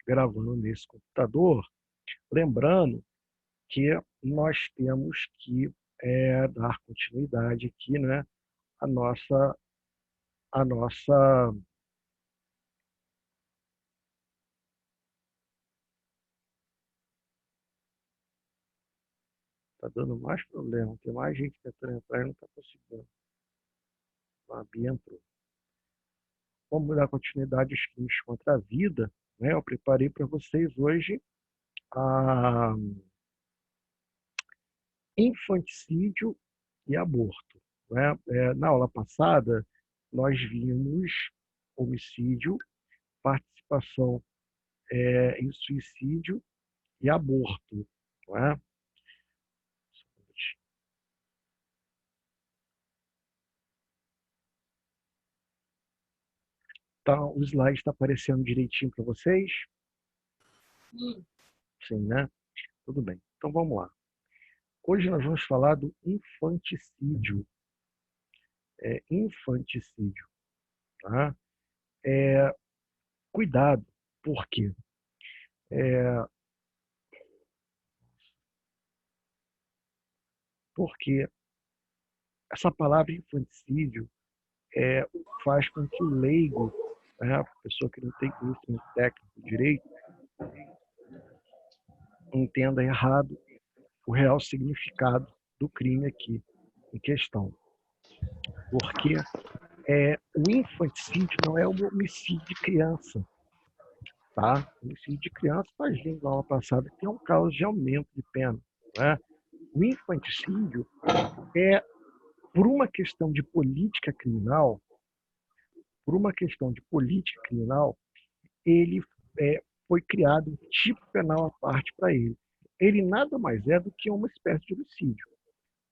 gravando nesse computador, lembrando que nós temos que dar continuidade aqui, né, à nossa. Tá dando mais problema, tem mais gente tentando entrar e não está conseguindo. A Bia entrou. Vamos dar continuidade aos crimes contra a vida, né? Eu preparei para vocês hoje a infanticídio e aborto, né? Na aula passada, nós vimos homicídio, participação em suicídio e aborto, não é? Então, o slide está aparecendo direitinho para vocês? Sim, né? Tudo bem. Então, vamos lá. Hoje nós vamos falar do infanticídio. Infanticídio, tá? Cuidado, por quê? Porque essa palavra infanticídio faz com que o leigo, né, a pessoa que não tem conhecimento técnico de direito, entenda errado o real significado do crime aqui em questão. Porque o infanticídio não é um homicídio de criança, tá? O homicídio de criança, nós vimos na aula passada, que tem um caso de aumento de pena, né? O infanticídio é, por uma questão de política criminal, ele foi criado um tipo penal à parte para ele. Ele nada mais é do que uma espécie de homicídio.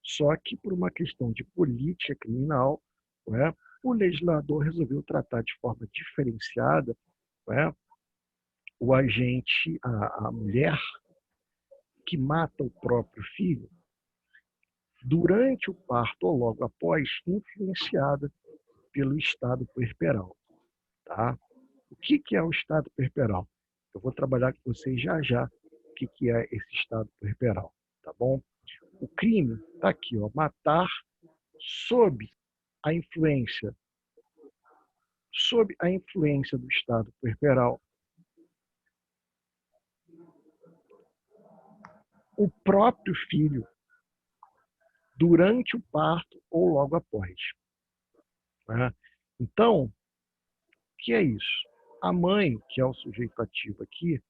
Só que, por uma questão de política criminal, né, o legislador resolveu tratar de forma diferenciada, né, o agente, a mulher que mata o próprio filho durante o parto ou logo após, influenciada pelo estado puerperal. Tá? O que é o estado puerperal? Eu vou trabalhar com vocês já já o que é esse estado puerperal, tá bom? O crime está aqui, ó, matar sob a influência do estado puerperal o próprio filho durante o parto ou logo após. Né? Então, o que é isso? A mãe, que é o sujeito ativo aqui,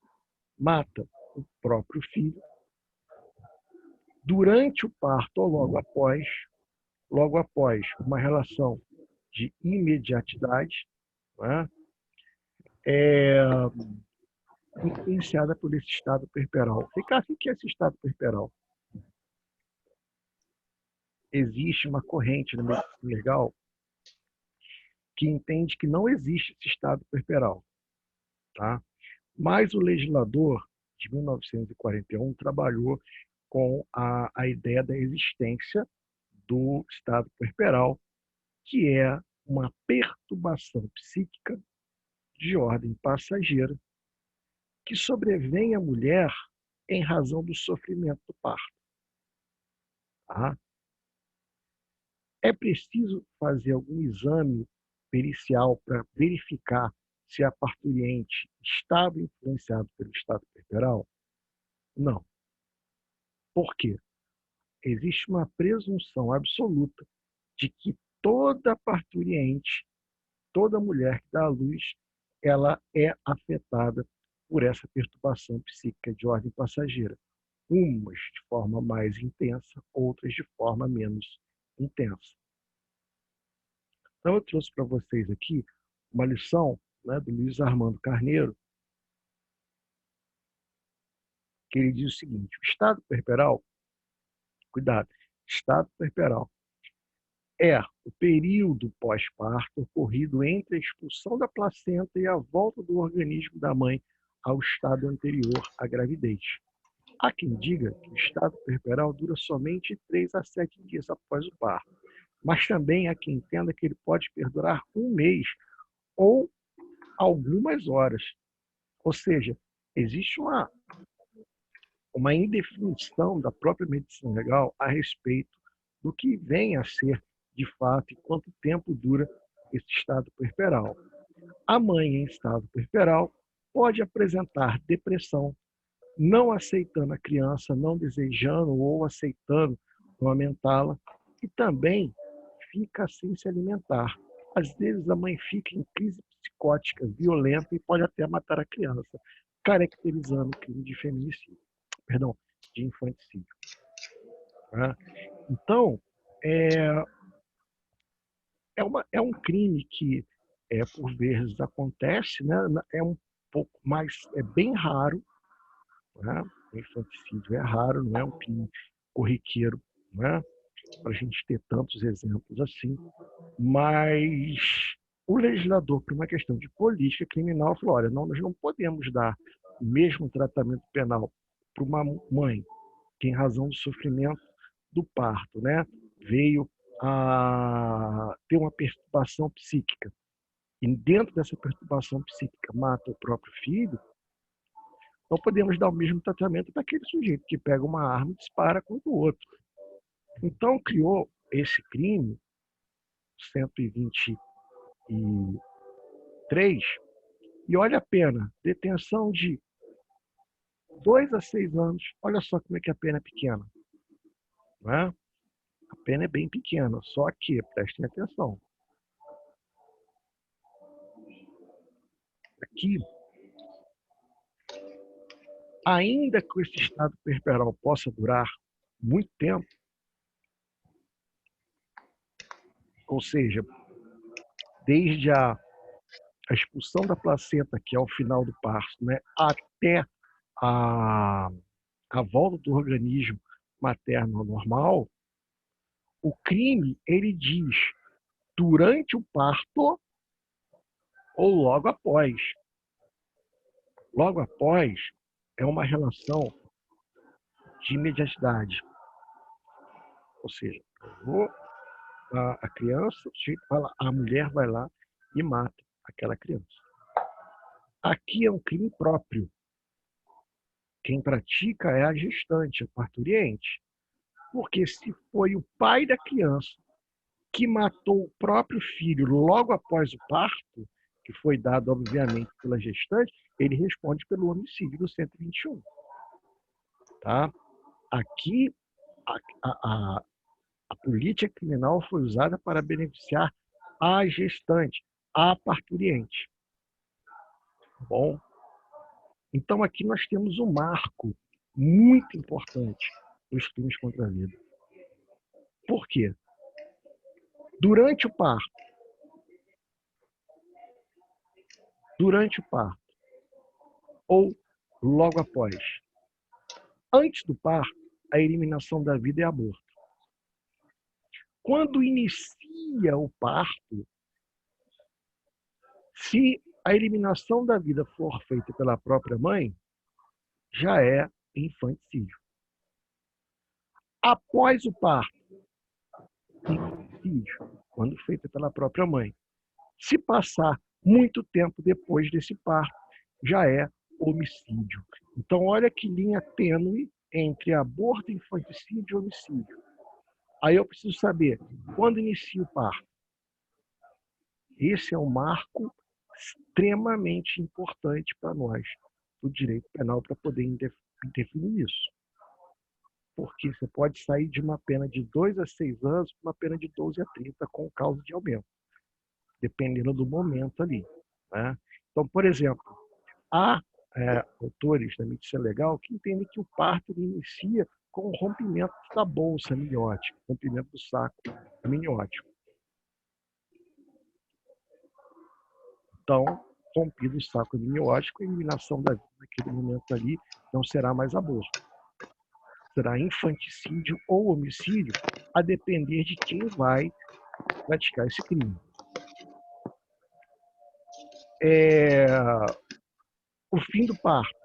mata o próprio filho durante o parto ou logo após uma relação de imediatidade, né? Influenciada por esse estado puerperal. Ricardo, o que é esse estado puerperal? Existe uma corrente no meio legal que entende que não existe esse estado puerperal, tá? Mas o legislador de 1941 trabalhou com a ideia da existência do estado puerperal, que é uma perturbação psíquica de ordem passageira que sobrevém à mulher em razão do sofrimento do parto. Tá? É preciso fazer algum exame pericial para verificar se a parturiente estava influenciada pelo estado puerperal? Não. Por quê? Existe uma presunção absoluta de que toda parturiente, toda mulher que dá à luz, ela é afetada por essa perturbação psíquica de ordem passageira. Umas de forma mais intensa, outras de forma menos intensa. Então, eu trouxe para vocês aqui uma lição, né, do Luiz Armando Carneiro, que ele diz o seguinte: o estado puerperal, cuidado, estado puerperal é o período pós-parto ocorrido entre a expulsão da placenta e a volta do organismo da mãe ao estado anterior à gravidez. Há quem diga que o estado puerperal dura somente 3 a 7 dias após o parto, mas também há quem entenda que ele pode perdurar um mês ou algumas horas. Ou seja, existe uma indefinição da própria medicina legal a respeito do que vem a ser, de fato, e quanto tempo dura esse estado puerperal. A mãe em estado puerperal pode apresentar depressão, não aceitando a criança, não desejando ou aceitando amamentá-la, e também fica sem se alimentar. Às vezes a mãe fica em crise psicótica, violenta e pode até matar a criança, caracterizando o crime de feminicídio, perdão, de infanticídio. Tá? Então, é um crime que, por vezes, acontece, né? É um pouco mais, é bem raro, né? O infanticídio é raro, não é um crime corriqueiro, né? Para a gente ter tantos exemplos assim, mas o legislador, por uma questão de política criminal, falou: olha, nós não podemos dar o mesmo tratamento penal para uma mãe que, em razão do sofrimento do parto, né, veio a ter uma perturbação psíquica, e dentro dessa perturbação psíquica mata o próprio filho, não podemos dar o mesmo tratamento para aquele sujeito que pega uma arma e dispara contra o outro. Então, criou esse crime, 123, e olha a pena, detenção de 2 a 6 anos. Olha só como é que a pena é pequena. Não é? A pena é bem pequena, só que, prestem atenção, aqui, ainda que esse estado puerperal possa durar muito tempo, ou seja, desde a expulsão da placenta, que é o final do parto, né, até a volta do organismo materno ao normal, o crime, ele diz durante o parto ou logo após. Logo após é uma relação de imediatidade. Ou seja, a criança, a mulher vai lá e mata aquela criança. Aqui é um crime próprio. Quem pratica é a gestante, a parturiente. Porque se foi o pai da criança que matou o próprio filho logo após o parto, que foi dado, obviamente, pela gestante, ele responde pelo homicídio do 121. Tá? Aqui, a política criminal foi usada para beneficiar a gestante, a parturiente. Bom, então aqui nós temos um marco muito importante dos crimes contra a vida. Por quê? Durante o parto, ou logo após, antes do parto, a eliminação da vida é aborto. Quando inicia o parto, se a eliminação da vida for feita pela própria mãe, já é infanticídio. Após o parto, infanticídio, quando feita pela própria mãe. Se passar muito tempo depois desse parto, já é homicídio. Então, olha que linha tênue entre aborto, infanticídio e homicídio. Aí eu preciso saber, quando inicia o parto? Esse é um marco extremamente importante para nós, do direito penal, para poder definir isso. Porque você pode sair de uma pena de 2 a 6 anos para uma pena de 12 a 30 com causa de aumento, dependendo do momento ali. Né? Então, por exemplo, há autores da medicina legal que entendem que o parto inicia com o rompimento da bolsa amniótica, rompimento do saco amniótico. Então, rompido o saco amniótico, a eliminação da vida naquele momento ali não será mais aborto. Será infanticídio ou homicídio, a depender de quem vai praticar esse crime. O fim do parto.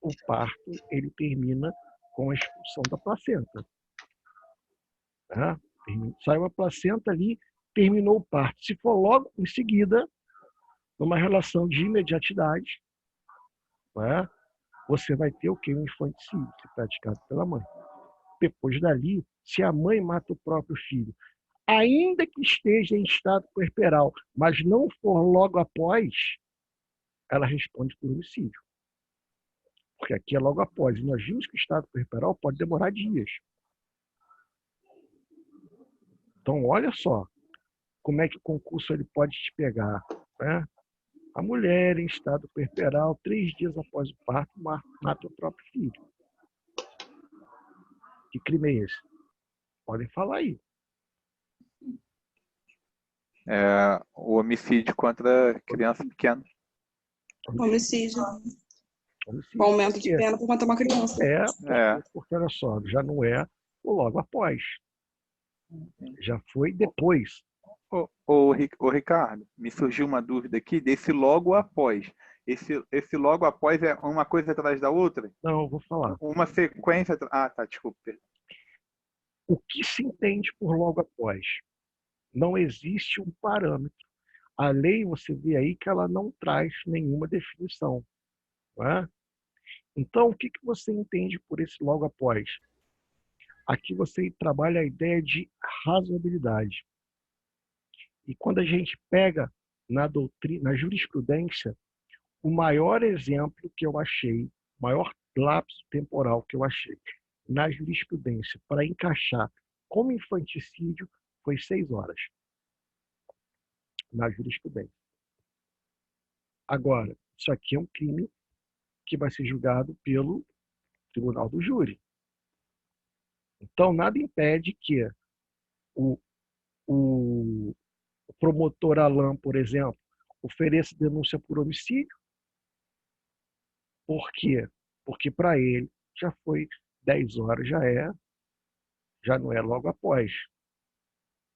O parto, ele termina com a expulsão da placenta. Tá? Saiu a placenta ali, terminou o parto. Se for logo em seguida, numa relação de imediatidade, não é? Você vai ter o quê? Um infanticídio praticado pela mãe. Depois dali, se a mãe mata o próprio filho, ainda que esteja em estado puerperal, mas não for logo após, ela responde por homicídio. Porque aqui é logo após. E nós vimos que o estado puerperal pode demorar dias. Então, olha só como é que o concurso ele pode te pegar, né? A mulher em estado puerperal, 3 dias após o parto, mata o próprio filho. Que crime é esse? Podem falar aí. O homicídio contra criança pequena. Homicídio. Homicídio. Aumento de pena por matar uma criança. Porque olha só, já não é o logo após. Já foi depois. Ô, Ricardo, me surgiu uma dúvida aqui desse logo após. Esse logo após é uma coisa atrás da outra? Não, eu vou falar. Uma sequência. Ah, tá, desculpa. O que se entende por logo após? Não existe um parâmetro. A lei, você vê aí que ela não traz nenhuma definição. Não é? Então, o que você entende por esse logo após? Aqui você trabalha a ideia de razoabilidade. E quando a gente pega na doutrina, na jurisprudência, o maior exemplo que eu achei, o maior lapso temporal que eu achei na jurisprudência para encaixar como infanticídio foi 6 horas na jurisprudência. Agora, isso aqui é um crime que vai ser julgado pelo tribunal do júri. Então, nada impede que o, o promotor Alain, por exemplo, ofereça denúncia por homicídio. Por quê? Porque para ele já foi 10 horas, já não é logo após.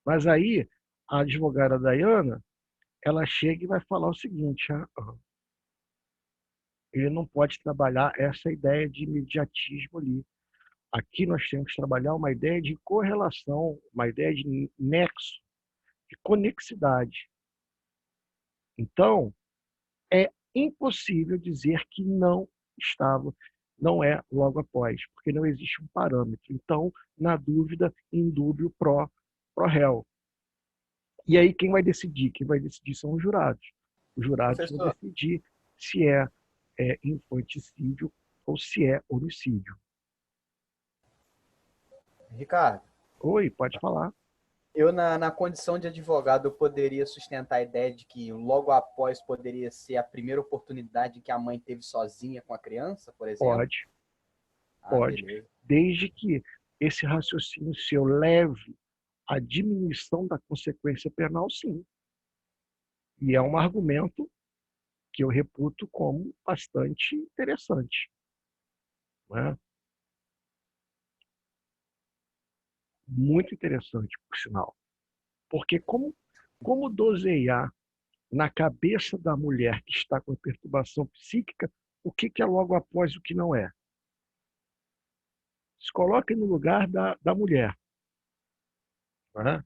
Mas aí, a advogada Dayana, ela chega e vai falar o seguinte, ele não pode trabalhar essa ideia de imediatismo ali. Aqui nós temos que trabalhar uma ideia de correlação, uma ideia de nexo, de conexidade. Então, é impossível dizer que não estava, não é logo após, porque não existe um parâmetro. Então, na dúvida, indúbio pro réu. E aí quem vai decidir? Quem vai decidir são os jurados. Os jurados vão decidir se é infanticídio ou se é homicídio. Ricardo. Oi, pode falar. Eu, na condição de advogado, eu poderia sustentar a ideia de que logo após poderia ser a primeira oportunidade que a mãe teve sozinha com a criança, por exemplo? Pode. Pode. Beleza. Desde que esse raciocínio seu leve à diminuição da consequência penal, sim. E é um argumento que eu reputo como bastante interessante. Né? Muito interessante, por sinal. Porque como dosear na cabeça da mulher que está com perturbação psíquica o que é logo após o que não é? Se coloque no lugar da mulher. Né?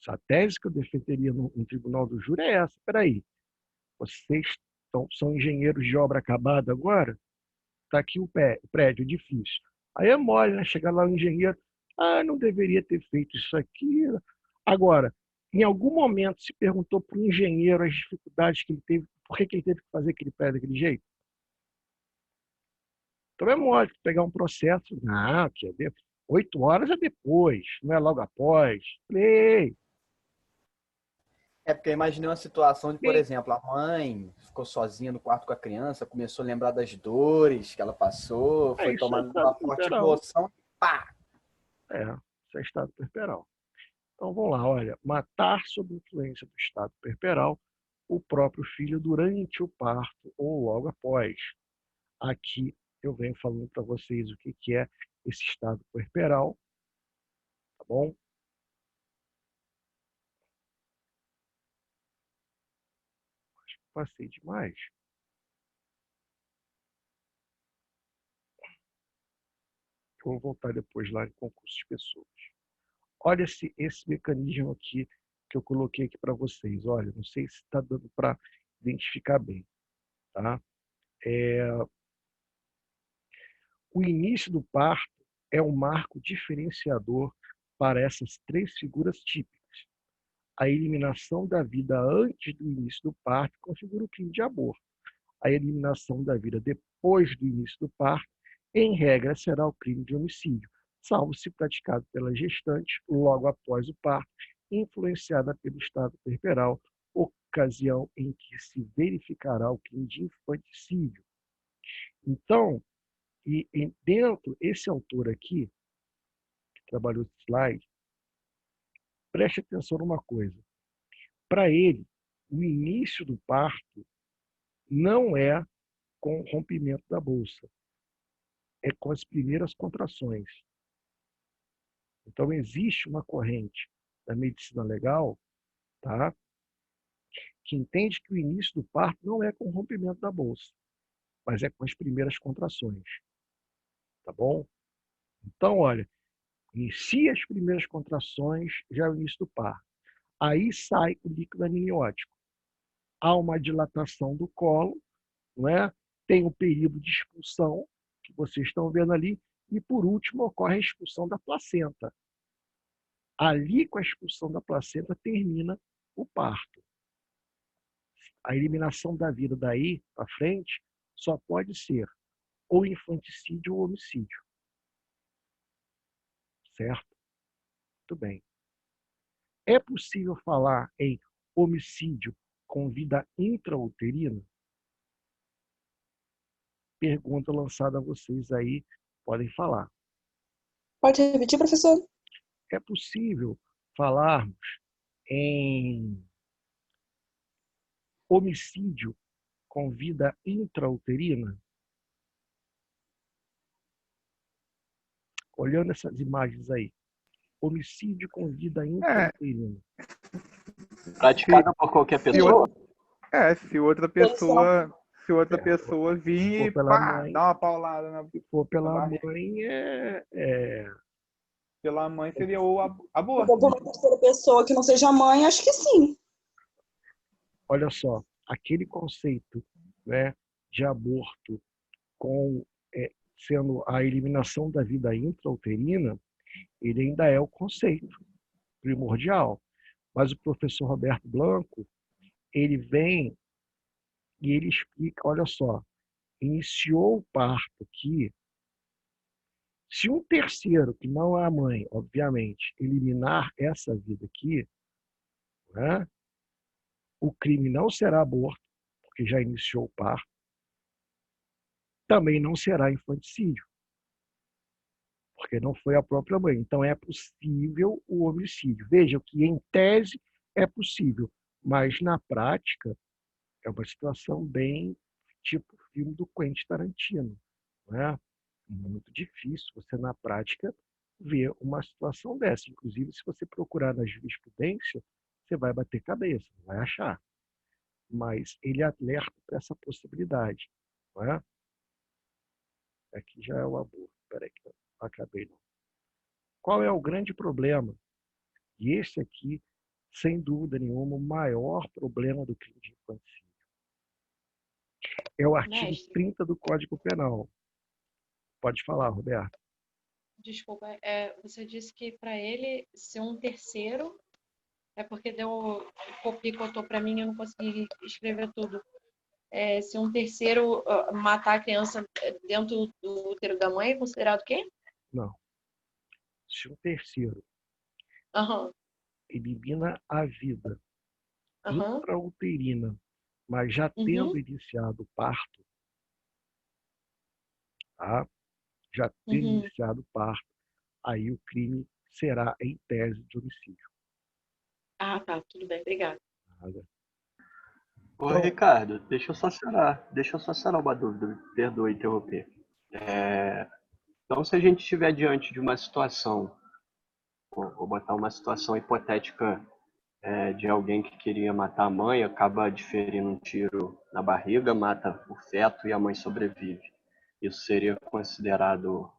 Essa tese que eu defenderia no tribunal do júri é essa. Espera aí, vocês são engenheiros de obra acabada agora? Está aqui o prédio, o edifício. Aí é mole, né? Chegar lá o engenheiro, não deveria ter feito isso aqui. Agora, em algum momento se perguntou para o engenheiro as dificuldades que ele teve, por que ele teve que fazer aquele prédio daquele jeito? Então é mole pegar um processo, não, que é 8 horas é depois, não é logo após. Ei, porque eu imaginei uma situação de, por exemplo, a mãe ficou sozinha no quarto com a criança, começou a lembrar das dores que ela passou, foi tomando uma forte emoção e pá! Isso é estado puerperal. Então vamos lá, olha, matar sob influência do estado puerperal o próprio filho durante o parto ou logo após. Aqui eu venho falando para vocês o que é esse estado puerperal, tá bom? Acho que passei demais. Eu vou voltar depois lá em concurso de pessoas. Olha esse mecanismo aqui que eu coloquei aqui para vocês. Olha, não sei se está dando para identificar bem. tá? O início do parto é um marco diferenciador para essas três figuras típicas. A eliminação da vida antes do início do parto configura o crime de aborto. A eliminação da vida depois do início do parto, em regra, será o crime de homicídio, salvo se praticado pela gestante logo após o parto, influenciada pelo estado puerperal, ocasião em que se verificará o crime de infanticídio. Então, dentro, esse autor aqui, que trabalhou esse slide, preste atenção numa coisa. Para ele, o início do parto não é com o rompimento da bolsa, é com as primeiras contrações. Então, existe uma corrente da medicina legal, tá, que entende que o início do parto não é com o rompimento da bolsa, mas é com as primeiras contrações. Tá bom? Então, olha, inicia as primeiras contrações, já é o início do parto. Aí sai o líquido amniótico. Há uma dilatação do colo, não é? Tem o período de expulsão, que vocês estão vendo ali, e por último ocorre a expulsão da placenta. Ali, com a expulsão da placenta, termina o parto. A eliminação da vida daí para frente só pode ser ou infanticídio ou homicídio. Certo? Muito bem. É possível falar em homicídio com vida intrauterina? Pergunta lançada a vocês aí, podem falar. Pode repetir, professor? É possível falarmos em homicídio com vida intrauterina? Olhando essas imagens aí. Homicídio com vida intrauterina. Praticado por qualquer pessoa? Se outra pessoa vir e pá, dá uma paulada na. Se for pela mãe, Pela mãe seria o aborto. Se for uma terceira pessoa que não seja mãe, acho que sim. Olha só, aquele conceito, né, de aborto com sendo a eliminação da vida intrauterina, ele ainda é o conceito primordial. Mas o professor Roberto Blanco, ele vem e ele explica, olha só, iniciou o parto aqui, se um terceiro, que não é a mãe, obviamente, eliminar essa vida aqui, né, o crime não será aborto, porque já iniciou o parto, também não será infanticídio, porque não foi a própria mãe. Então, é possível o homicídio. Vejam que, em tese, é possível, mas, na prática, é uma situação bem tipo filme do Quentin Tarantino. Né? Muito difícil você, na prática, ver uma situação dessa. Inclusive, se você procurar na jurisprudência, você vai bater cabeça, não vai achar. Mas ele alerta para essa possibilidade. Não é? Aqui já é o aborto. Espera aí que eu acabei. Não. Qual é o grande problema? E esse aqui, sem dúvida nenhuma, o maior problema do crime de infanticídio. É o artigo 30 do Código Penal. Pode falar, Roberto. Desculpa, você disse que para ele ser um terceiro, é porque picotou para mim e eu não consegui escrever tudo. Se um terceiro matar a criança dentro do útero da mãe, é considerado o quê? Não. Se um terceiro elimina a vida intrauterina, mas já tendo iniciado o parto, tá? Já tendo iniciado o parto, aí o crime será em tese de homicídio. Ah, tá, tudo bem, obrigada. Nada. Ô, Ricardo, deixa eu só sanar uma dúvida, perdoe interromper. Então, se a gente estiver diante de uma situação, vou botar uma situação hipotética de alguém que queria matar a mãe, acaba diferindo um tiro na barriga, mata o feto e a mãe sobrevive. Isso seria considerado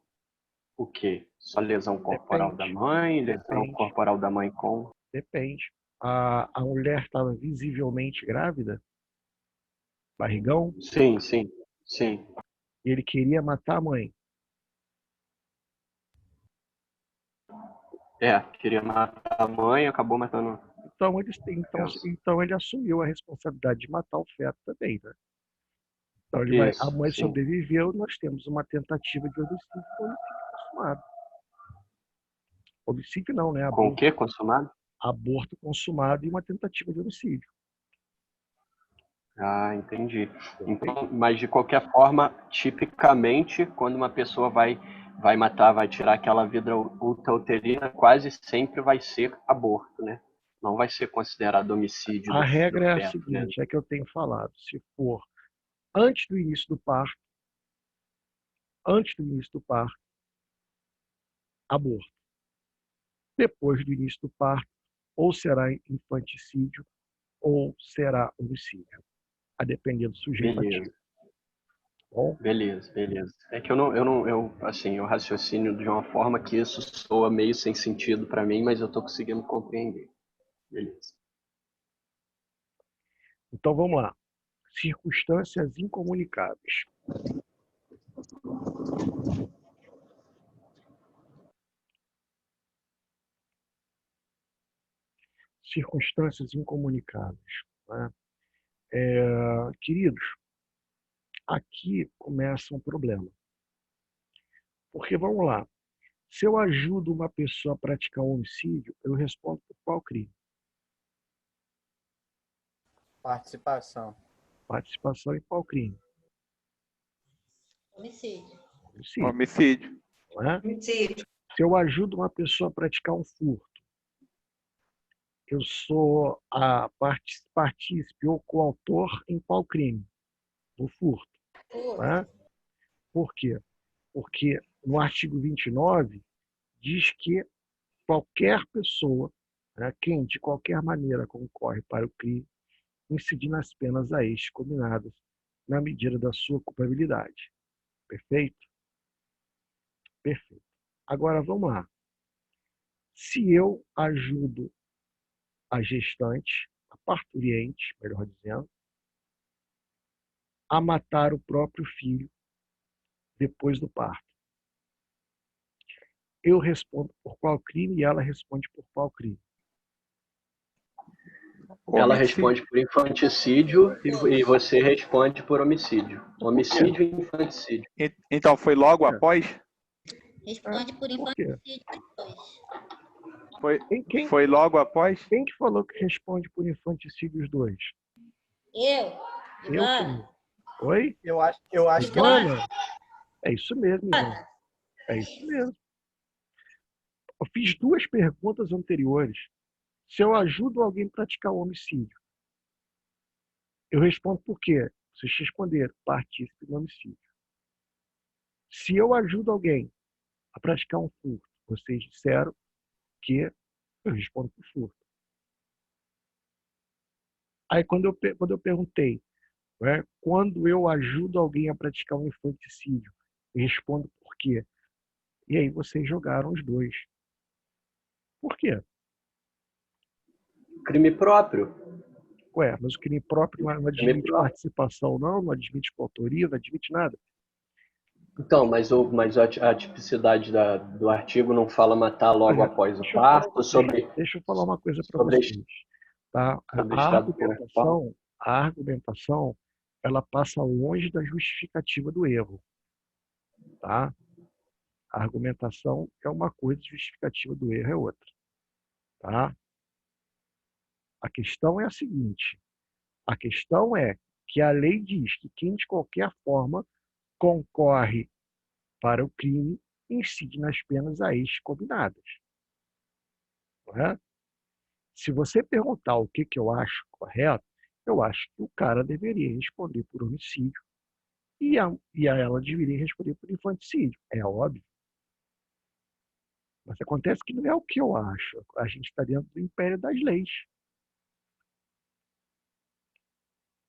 o quê? Só lesão corporal da mãe? Lesão corporal da mãe com? Depende. A mulher estava visivelmente grávida, barrigão, Sim, sim, sim. e ele queria matar a mãe. Queria matar a mãe, acabou matando Então a criança. ele assumiu a responsabilidade de matar o feto também, né? Então a Isso, mãe sim. sobreviveu, nós temos uma tentativa de homicídio com homicídio consumado. Homicídio não, né? Com o quê? Consumado? Aborto consumado e uma tentativa de homicídio. Ah, entendi. Perfeito? Então, mas de qualquer forma, tipicamente, quando uma pessoa vai matar, vai tirar aquela vida ultrauterina, quase sempre vai ser aborto, né? Não vai ser considerado homicídio A do regra é a feto, né? seguinte, é que eu tenho falado, se for antes do início do parto, aborto. Depois do início do parto, ou será infanticídio ou será homicídio, a depender do sujeito ativo. Beleza, Bom, beleza. É que eu raciocínio de uma forma que isso soa meio sem sentido para mim, mas eu tô conseguindo compreender. Beleza. então vamos lá. Circunstâncias incomunicáveis. Circunstâncias incomunicáveis, né? Queridos, aqui começa um problema. Porque, vamos lá, se eu ajudo uma pessoa a praticar um homicídio, eu respondo por qual crime? Participação. Participação em qual crime? Homicídio. Homicídio, Homicídio. não é? Homicídio. Se eu ajudo uma pessoa a praticar um furto, eu sou a partícipe ou coautor em qual crime? Do furto, não é? Por quê? Porque no artigo 29 diz que qualquer pessoa, né, quem de qualquer maneira concorre para o crime, incidindo as penas a estes combinadas na medida da sua culpabilidade. Perfeito? Perfeito. Agora vamos lá. Se eu ajudo a gestante, a parturiente, melhor dizendo, a matar o próprio filho depois do parto, eu respondo por qual crime e ela responde por qual crime? Ela Homicídio. responde por infanticídio e você responde por homicídio. Homicídio e infanticídio. Então, foi logo É. após? Responde por Por quê? infanticídio depois. Foi logo após? Quem que falou que responde por infanticídio os dois? Eu, Ivana, Oi? Eu acho que ela... Ivana? É isso mesmo, Ivana. É isso mesmo. Eu fiz duas perguntas anteriores. Se eu ajudo alguém a praticar um homicídio, eu respondo por quê? Vocês responderam, partícipe do homicídio. Se eu ajudo alguém a praticar um furto, vocês disseram que eu respondo por furto. Aí quando eu perguntei, né, quando eu ajudo alguém a praticar um infanticídio, eu respondo por quê? E aí vocês jogaram os dois. Por quê? Crime próprio. Ué, mas o crime próprio não admite participação, não admite coautoria, não admite nada. Então, mas a tipicidade do artigo não fala matar logo Olha, após o parto, deixa eu falar uma coisa para sobre vocês. Tá? sobre A estado corporal. argumentação, ela passa longe da justificativa do erro. Tá? A argumentação é uma coisa, a justificativa do erro é outra. Tá? A questão é a seguinte: a questão é que a lei diz que quem de qualquer forma concorre para o crime incide nas penas a estes combinadas. Não é? Se você perguntar o que eu acho correto, eu acho que o cara deveria responder por homicídio e ela deveria responder por infanticídio. É óbvio. Mas acontece que não é o que eu acho. A gente está dentro do império das leis.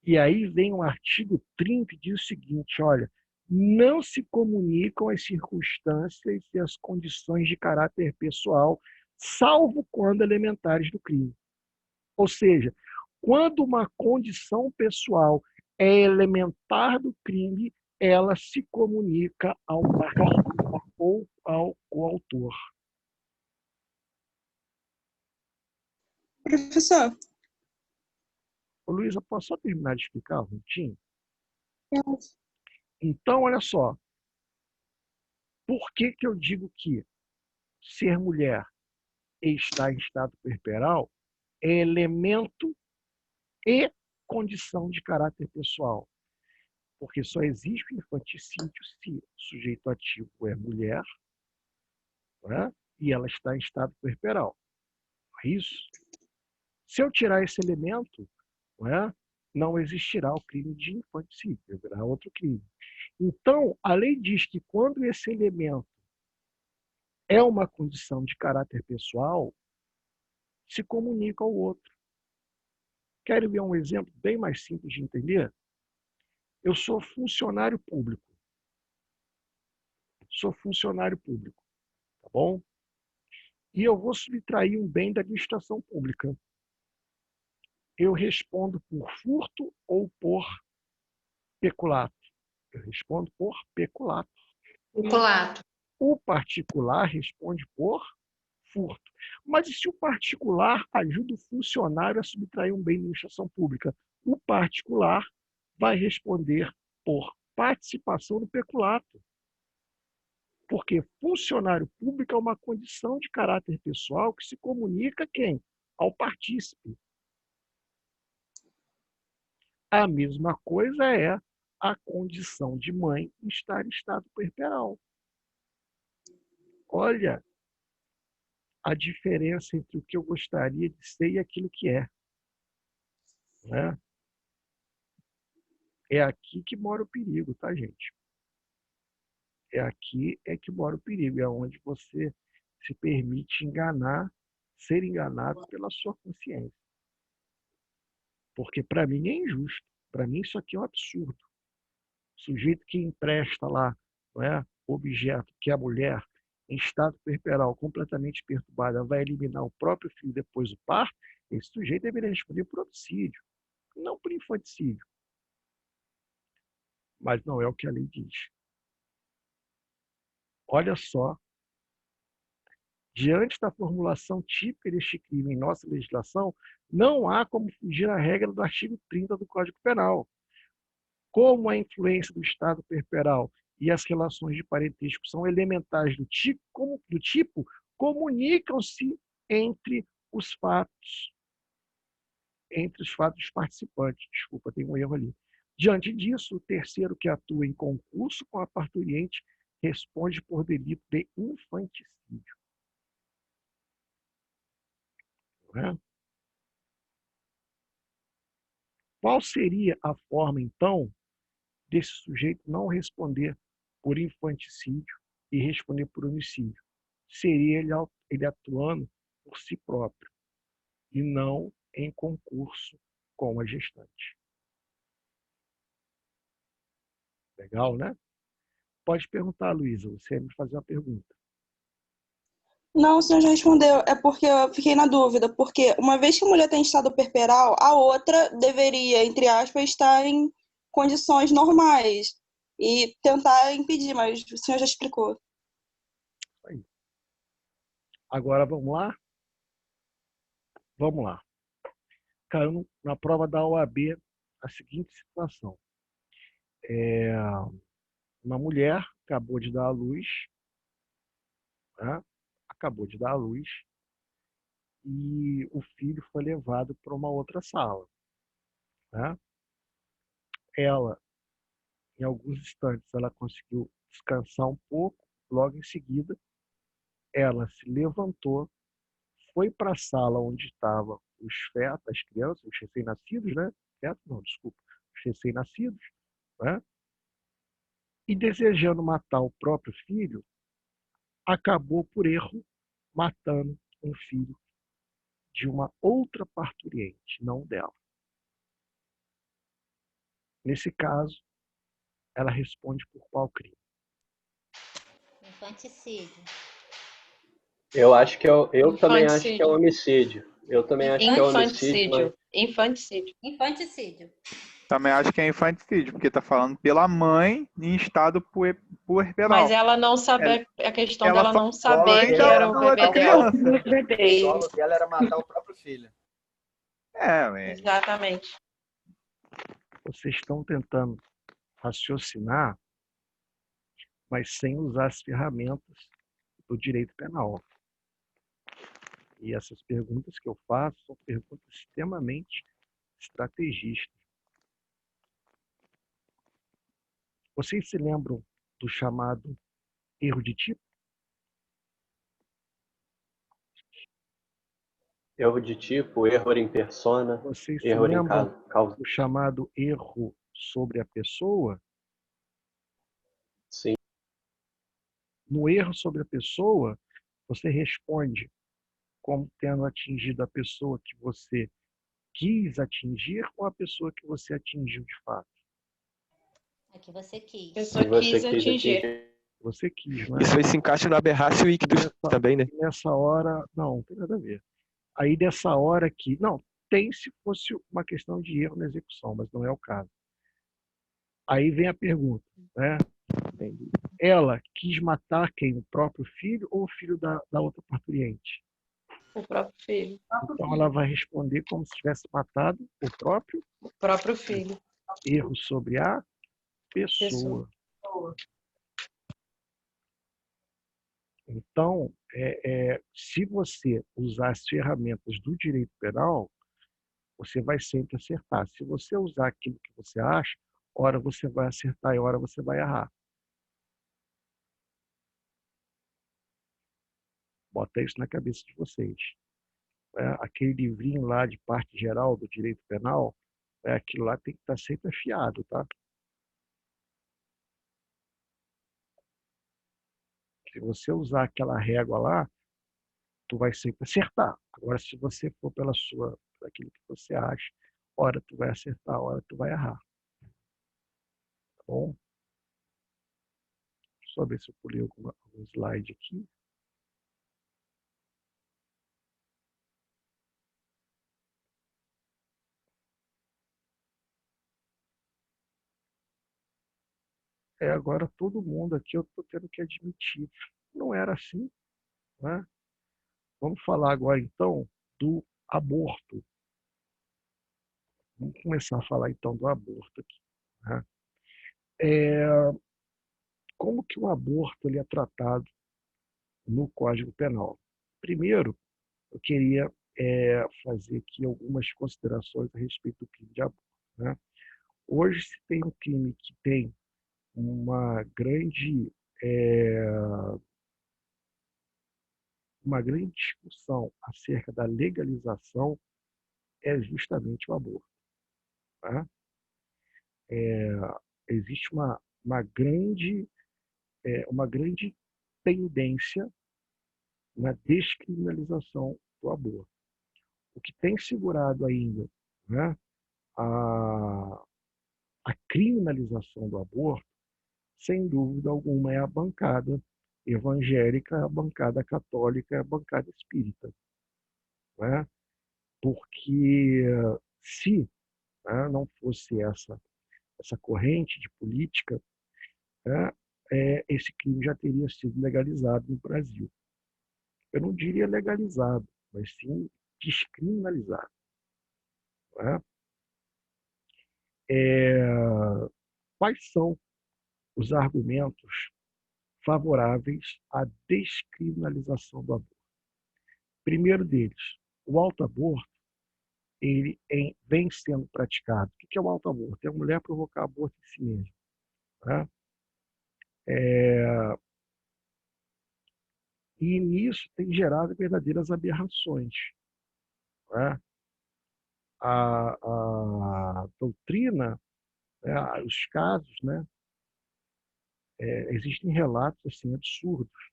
E aí vem o artigo 30 e diz o seguinte, olha, não se comunicam as circunstâncias e as condições de caráter pessoal, salvo quando elementares do crime. Ou seja, quando uma condição pessoal é elementar do crime, ela se comunica ao participante ou ao coautor. Professor, Ô, Luísa, posso só terminar de explicar um minutinho? Então, olha só. Por que eu digo que ser mulher e estar em estado puerperal é elemento e condição de caráter pessoal? Porque só existe o infanticídio se o sujeito ativo é mulher, né? E ela está em estado puerperal. É isso? Se eu tirar esse elemento, né, não existirá o crime de infanticídio, haverá outro crime. Então, a lei diz que quando esse elemento é uma condição de caráter pessoal, se comunica ao outro. Querem ver um exemplo bem mais simples de entender? Eu sou funcionário público. Tá bom? E eu vou subtrair um bem da administração pública. Eu respondo por furto ou por peculato? Eu respondo por peculato. Peculato. O particular responde por furto. Mas e se o particular ajuda o funcionário a subtrair um bem da administração pública? O particular vai responder por participação no peculato. Porque funcionário público é uma condição de caráter pessoal que se comunica a quem? Ao partícipe. A mesma coisa é a condição de mãe estar em estado puerperal. Olha a diferença entre o que eu gostaria de ser e aquilo que é. Né? É aqui que mora o perigo, tá, gente? É aqui que mora o perigo. É onde você se permite enganar, ser enganado pela sua consciência. Porque para mim é injusto. Para mim isso aqui é um absurdo. O sujeito que empresta lá, não é, objeto que a mulher, em estado puerperal, completamente perturbada, vai eliminar o próprio filho depois do parto, esse sujeito deveria responder por homicídio, não por infanticídio. Mas não é o que a lei diz. Olha só, diante da formulação típica deste crime em nossa legislação, não há como fugir à regra do artigo 30 do Código Penal. Como a influência do estado puerperal e as relações de parentesco são elementares do tipo comunicam-se entre os fatos dos participantes. Desculpa, tem um erro ali. Diante disso, o terceiro que atua em concurso com a parturiente responde por delito de infanticídio. Não é? Qual seria a forma, então, desse sujeito não responder por infanticídio e responder por homicídio? Seria ele atuando por si próprio e não em concurso com a gestante. Legal, né? Pode perguntar, Luísa, você ia me fazer uma pergunta. Não, o senhor já respondeu. É porque eu fiquei na dúvida. Porque uma vez que a mulher tem estado puerperal, a outra deveria, entre aspas, estar em condições normais e tentar impedir, mas o senhor já explicou. Aí. Agora vamos lá? Vamos lá. Caiu na prova da OAB a seguinte situação. Uma mulher acabou de dar à luz, né? E o filho foi levado para uma outra sala. Né? Ela, em alguns instantes, ela conseguiu descansar um pouco, logo em seguida, ela se levantou, foi para a sala onde estavam os fetos, as crianças, os recém-nascidos, né? Fetos, não, desculpa, os recém-nascidos, né? E desejando matar o próprio filho, acabou por erro matando um filho de uma outra parturiente, não dela. Nesse caso, ela responde por qual crime? Infanticídio. Eu acho que eu também acho que é homicídio. Eu também acho que é homicídio. Infanticídio. Infanticídio. Também acho que é infanticídio, porque tá falando pela mãe em estado puerperal. Mas ela não sabe, a questão Ela dela só não saber mãe que era o da bebê outra dela. criança. O solo dela era matar o próprio filho. Exatamente. Vocês estão tentando raciocinar, mas sem usar as ferramentas do direito penal. E essas perguntas que eu faço são perguntas extremamente estrategistas. Vocês se lembram do chamado erro de tipo? Erro de tipo, erro em persona, Vocês se erro em lembram causa. do chamado erro sobre a pessoa? Sim. No erro sobre a pessoa, você responde como tendo atingido a pessoa que você quis atingir ou a pessoa que você atingiu de fato? É que você quis. A pessoa Se você quis quis atingir. Você quis, né? Isso aí se encaixa no aberrácio ictus também, né? Nessa hora, não tem nada a ver. Aí dessa hora que, não, tem se fosse uma questão de erro na execução, mas não é o caso. Aí vem a pergunta, né? Ela quis matar quem? O próprio filho ou o filho da outra parturiente? O próprio filho. Então ela vai responder como se tivesse matado o próprio filho. Erro sobre a pessoa. Então, se você usar as ferramentas do direito penal, você vai sempre acertar. Se você usar aquilo que você acha, ora você vai acertar e ora você vai errar. Bota isso na cabeça de vocês. Aquele livrinho lá de parte geral do direito penal, aquilo lá tem que estar sempre afiado, tá? Se você usar aquela régua lá, tu vai sempre acertar. Agora, se você for por aquilo que você acha, hora tu vai acertar, hora tu vai errar. Tá bom? Deixa eu só ver se eu pulei algum slide aqui. Agora todo mundo aqui eu estou tendo que admitir. Não era assim, né? Vamos falar agora, então, do aborto. Vamos começar a falar, então, do aborto aqui. Né? Como que o aborto ele é tratado no Código Penal? Primeiro, eu queria fazer aqui algumas considerações a respeito do crime de aborto. Né? Hoje se tem um crime que tem uma grande discussão acerca da legalização, é justamente o aborto. Tá? Existe uma grande tendência na descriminalização do aborto. O que tem segurado ainda, né, a criminalização do aborto, sem dúvida alguma, é a bancada evangélica, a bancada católica, a bancada espírita. Né? Porque se, né, não fosse essa corrente de política, né, esse crime já teria sido legalizado no Brasil. Eu não diria legalizado, mas sim descriminalizado. Né? Quais são os argumentos favoráveis à descriminalização do aborto? Primeiro deles, o autoaborto ele vem sendo praticado. O que é o autoaborto? É a mulher provocar aborto em si mesma. Né? E nisso tem gerado verdadeiras aberrações. Né? A doutrina, né, os casos, né, existem relatos assim, absurdos.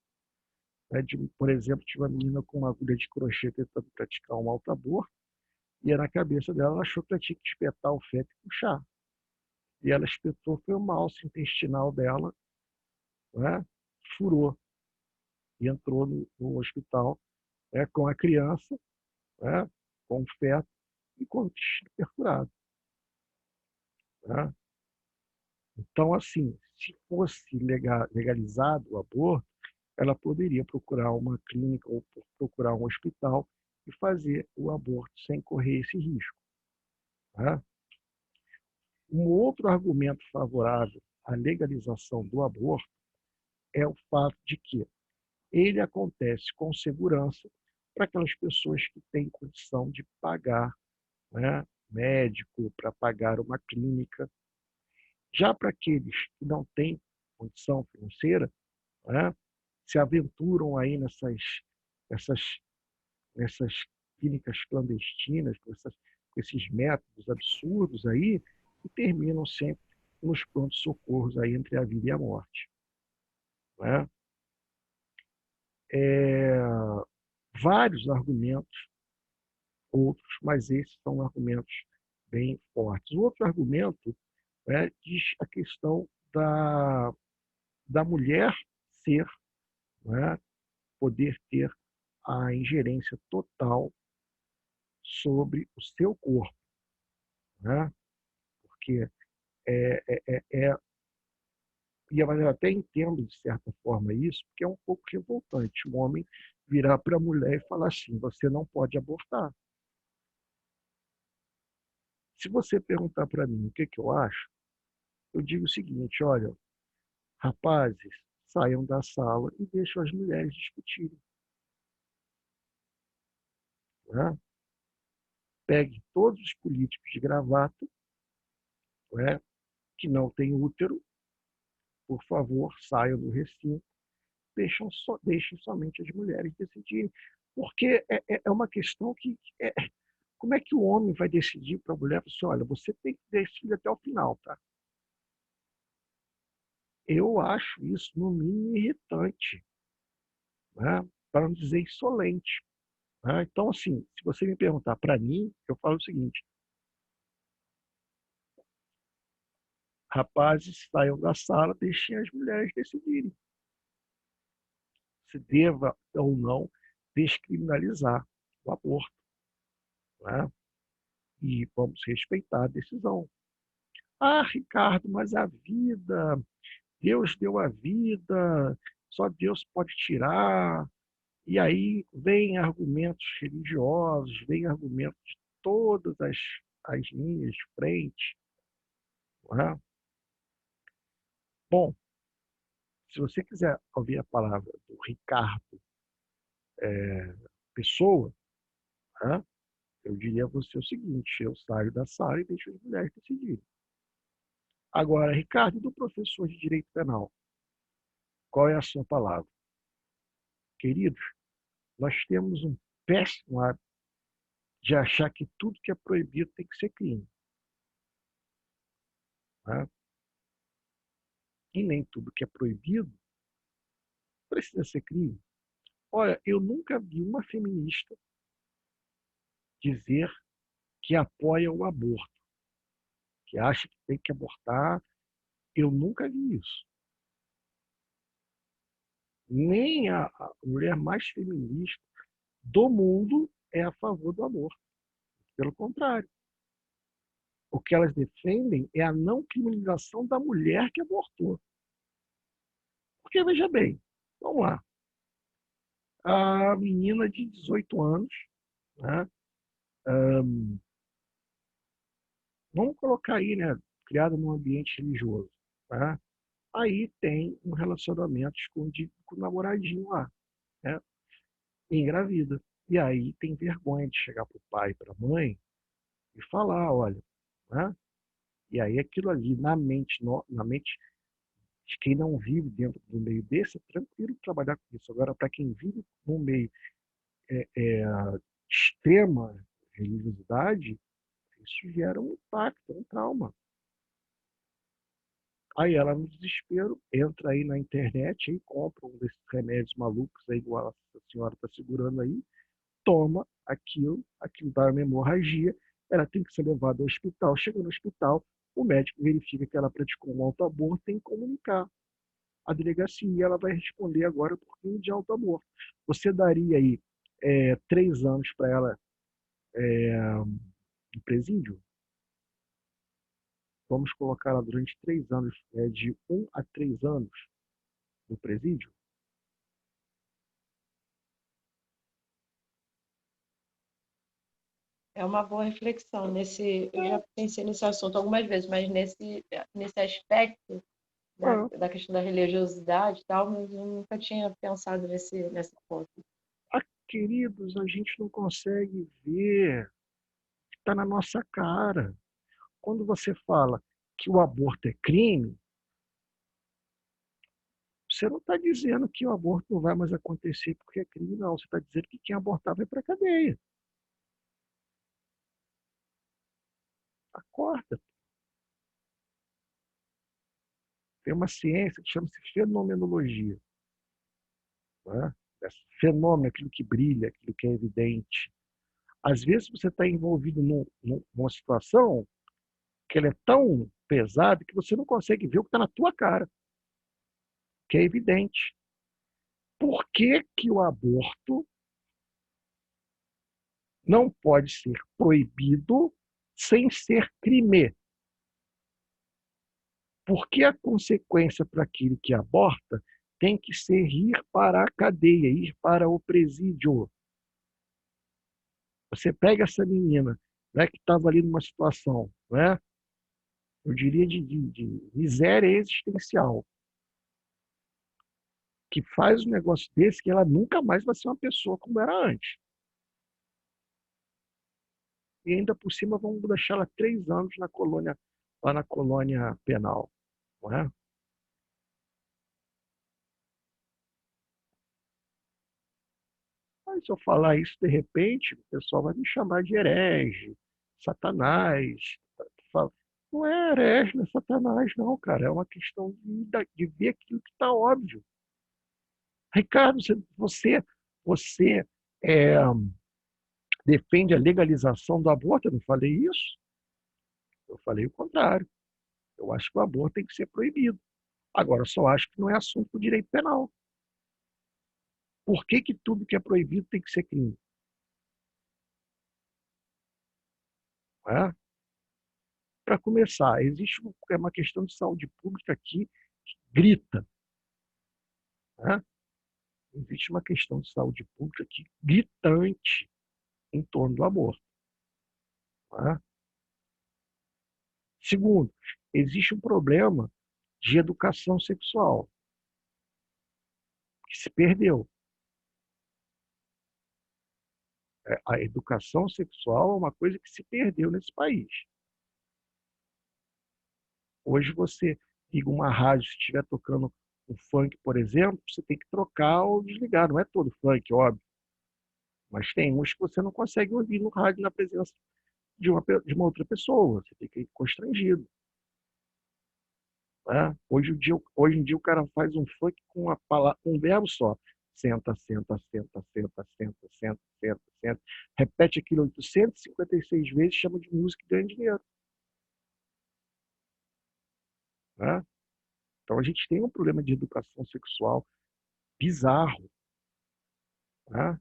Né, por exemplo, tinha uma menina com uma agulha de crochê tentando praticar um autoaborto, e na cabeça dela ela achou que ela tinha que espetar o feto e puxar. E ela espetou, foi uma alça intestinal dela, né, furou, e entrou no hospital, né, com a criança, né, com o feto e com o intestino perfurado. Né? Então, assim, se fosse legalizado o aborto, ela poderia procurar uma clínica ou procurar um hospital e fazer o aborto sem correr esse risco. Né? Um outro argumento favorável à legalização do aborto é o fato de que ele acontece com segurança para aquelas pessoas que têm condição de pagar, né, médico, para pagar uma clínica. Já para aqueles que não têm condição financeira, né, se aventuram aí nessas, nessas clínicas clandestinas, com esses métodos absurdos aí, e terminam sempre nos prontos-socorros aí entre a vida e a morte. Né? Vários argumentos, outros, mas esses são argumentos bem fortes. O outro argumento, né, diz a questão da mulher ser, né, poder ter a ingerência total sobre o seu corpo, né? Porque e eu até entendo de certa forma isso, porque é um pouco revoltante o homem virar para a mulher e falar assim: você não pode abortar. Se você perguntar para mim o que eu acho, eu digo o seguinte: olha, rapazes, saiam da sala e deixem as mulheres discutirem. Né? Pegue todos os políticos de gravata, né, que não têm útero, por favor, saiam do recinto, deixem somente as mulheres decidirem. Porque é uma questão que... como é que o homem vai decidir para a mulher? Assim, olha, você tem que decidir até o final, tá? Eu acho isso, no mínimo, irritante, né? Para não dizer insolente. Né? Então, assim, se você me perguntar para mim, eu falo o seguinte: rapazes, saiam da sala, deixem as mulheres decidirem se deva ou não descriminalizar o aborto. Né? E vamos respeitar a decisão. Ah, Ricardo, mas a vida, Deus deu a vida, só Deus pode tirar. E aí vem argumentos religiosos, vem argumentos de todas as linhas de frente. Né? Bom, se você quiser ouvir a palavra do Ricardo Pessoa, né, eu diria a você o seguinte: eu saio da sala e deixo as mulheres decidirem. Agora, Ricardo, do professor de Direito Penal, qual é a sua palavra? Queridos, nós temos um péssimo hábito de achar que tudo que é proibido tem que ser crime. Né? E nem tudo que é proibido precisa ser crime. Olha, eu nunca vi uma feminista dizer que apoia o aborto, que acha que tem que abortar. Eu nunca vi isso. Nem a mulher mais feminista do mundo é a favor do aborto. Pelo contrário. O que elas defendem é a não criminalização da mulher que abortou. Porque, veja bem, vamos lá. A menina de 18 anos, né, vamos colocar aí, né, criada num ambiente religioso, né, aí tem um relacionamento escondido com o namoradinho lá, né, e engravida. E aí tem vergonha de chegar para o pai e para a mãe e falar: olha, né, e aí aquilo ali na mente de quem não vive dentro do meio desse, é tranquilo trabalhar com isso. Agora, para quem vive num meio de extrema religiosidade, isso gera um impacto, um trauma. Aí ela, no desespero, entra aí na internet e compra um desses remédios malucos aí, igual a senhora está segurando aí, toma aquilo dá uma hemorragia, ela tem que ser levada ao hospital. Chega no hospital, o médico verifica que ela praticou um autoaborto, tem que comunicar a delegacia, e ela vai responder agora por crime de autoaborto. Você daria aí 3 anos para ela em presídio? vamos colocar ela durante 3 anos, de 1 a 3 anos no presídio? É uma boa reflexão. Eu já pensei nesse assunto algumas vezes, mas nesse aspecto Ah, da questão da religiosidade e tal, mas eu nunca tinha pensado nesse ponto. queridos, a gente não consegue ver, está na nossa cara. Quando você fala que o aborto é crime, você não está dizendo que o aborto não vai mais acontecer porque é crime, não. Você está dizendo que quem abortar vai para a cadeia. Acorda. Tem uma ciência que chama-se fenomenologia. Né? Fenômeno, aquilo que brilha, aquilo que é evidente. Às vezes você está envolvido numa situação que ela é tão pesada que você não consegue ver o que está na tua cara, que é evidente. Por que que o aborto não pode ser proibido sem ser crime? Porque a consequência para aquele que aborta tem que ser ir para a cadeia, ir para o presídio. Você pega essa menina, né, que estava ali numa situação, né, eu diria de miséria existencial, que faz um negócio desse que ela nunca mais vai ser uma pessoa como era antes. E ainda por cima vamos deixar ela 3 anos na colônia, lá na colônia penal. Não é? Mas se eu falar isso de repente, o pessoal vai me chamar de herege, satanás. Não é herege, não é satanás, não, cara. É uma questão de ver aquilo que está óbvio. Ricardo, você é, defende a legalização do aborto? Eu não falei isso. Eu falei o contrário. Eu acho que o aborto tem que ser proibido. Agora, eu só acho que não é assunto do direito penal. Por que que tudo que é proibido tem que ser crime? É? Para começar, existe uma questão de saúde pública aqui que grita. Né? Existe uma questão de saúde pública aqui gritante em torno do aborto. Né? Segundo, existe um problema de educação sexual que se perdeu. A educação sexual é uma coisa que se perdeu nesse país. Hoje você liga uma rádio, se estiver tocando um funk, por exemplo, você tem que trocar ou desligar. Não é todo funk, óbvio. Mas tem uns que você não consegue ouvir no rádio na presença de uma outra pessoa. Você fica constrangido. Né? Hoje em dia o cara faz um funk com um verbo só. Senta, senta, senta, senta, senta, senta, senta, senta. Repete aquilo 856 vezes, chama de música e ganha dinheiro. Né? Então a gente tem um problema de educação sexual bizarro. Né?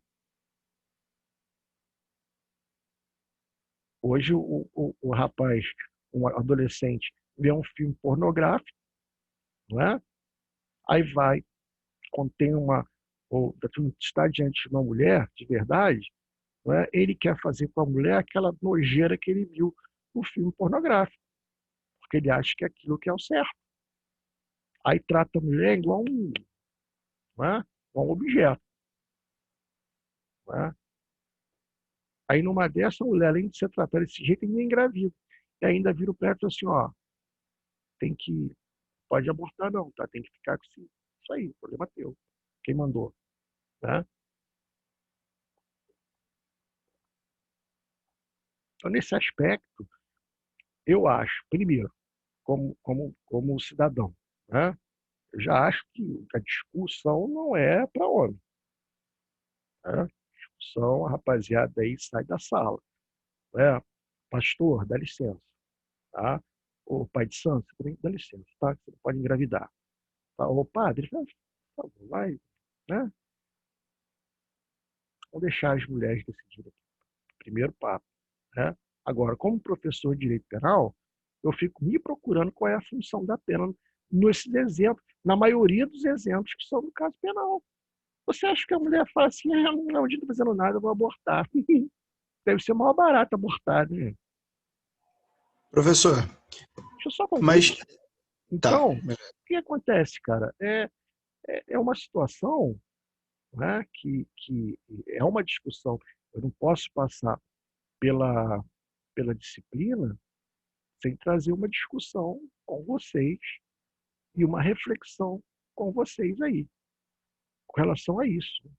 Hoje o rapaz, um adolescente, vê um filme pornográfico, né? Aí vai, quando tem ou está diante de uma mulher de verdade, né? Ele quer fazer com a mulher aquela nojeira que ele viu no filme pornográfico, porque ele acha que é aquilo que é o certo. Aí trata a mulher igual né? Igual um objeto. Né? Aí numa dessa, a mulher, além de ser tratada desse jeito, ainda engravida. E ainda vira o pé e fala assim, ó, tem que, pode abortar não, tá? Tem que ficar com isso aí, problema teu. Quem mandou? Né? Então, nesse aspecto, eu acho, primeiro, como cidadão, né? Eu já acho que a discussão não é para homem. Né? A discussão, a rapaziada aí sai da sala. Né? Pastor, dá licença. Tá? Ô, pai de santo, você também dá licença, tá? Você não pode engravidar. Tá? Ô, padre, por favor, vai, né? Vamos deixar as mulheres decidirem. Primeiro papo. Né? Agora, como professor de direito penal, Eu fico me procurando qual é a função da pena nesses exemplos, na maioria dos exemplos que são no caso penal. Você acha que a mulher fala assim, não estou fazendo nada, eu vou abortar. Deve ser maior barato abortar, né? Professor, Deixa eu só concluir. mas tá. Então, o que acontece, cara? É uma situação, né, que é uma discussão. Eu não posso passar pela disciplina sem trazer uma discussão com vocês e uma reflexão com vocês aí, com relação a isso.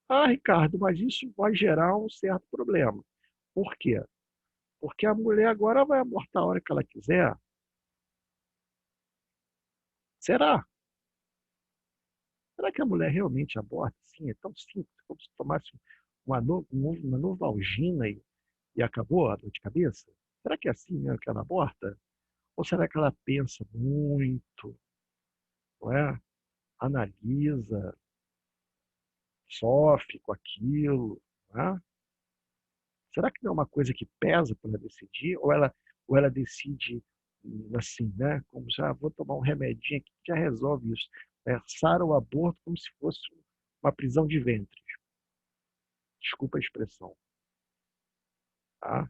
Ah, Ricardo, mas isso vai gerar um certo problema. Por quê? Porque a mulher agora vai abortar a hora que ela quiser. Será? Será que a mulher realmente aborta? Sim, é tão simples como se tomasse uma Novalgina e acabou a dor de cabeça? Será que é assim mesmo que ela aborta? Ou será que ela pensa muito, não é? Analisa, sofre com aquilo, não é? Será que não é uma coisa que pesa para ela decidir? Ou ela decide assim, né? Como já vou tomar um remedinho aqui que já resolve isso. Sara o aborto como se fosse uma prisão de ventre. Desculpa a expressão. Tá?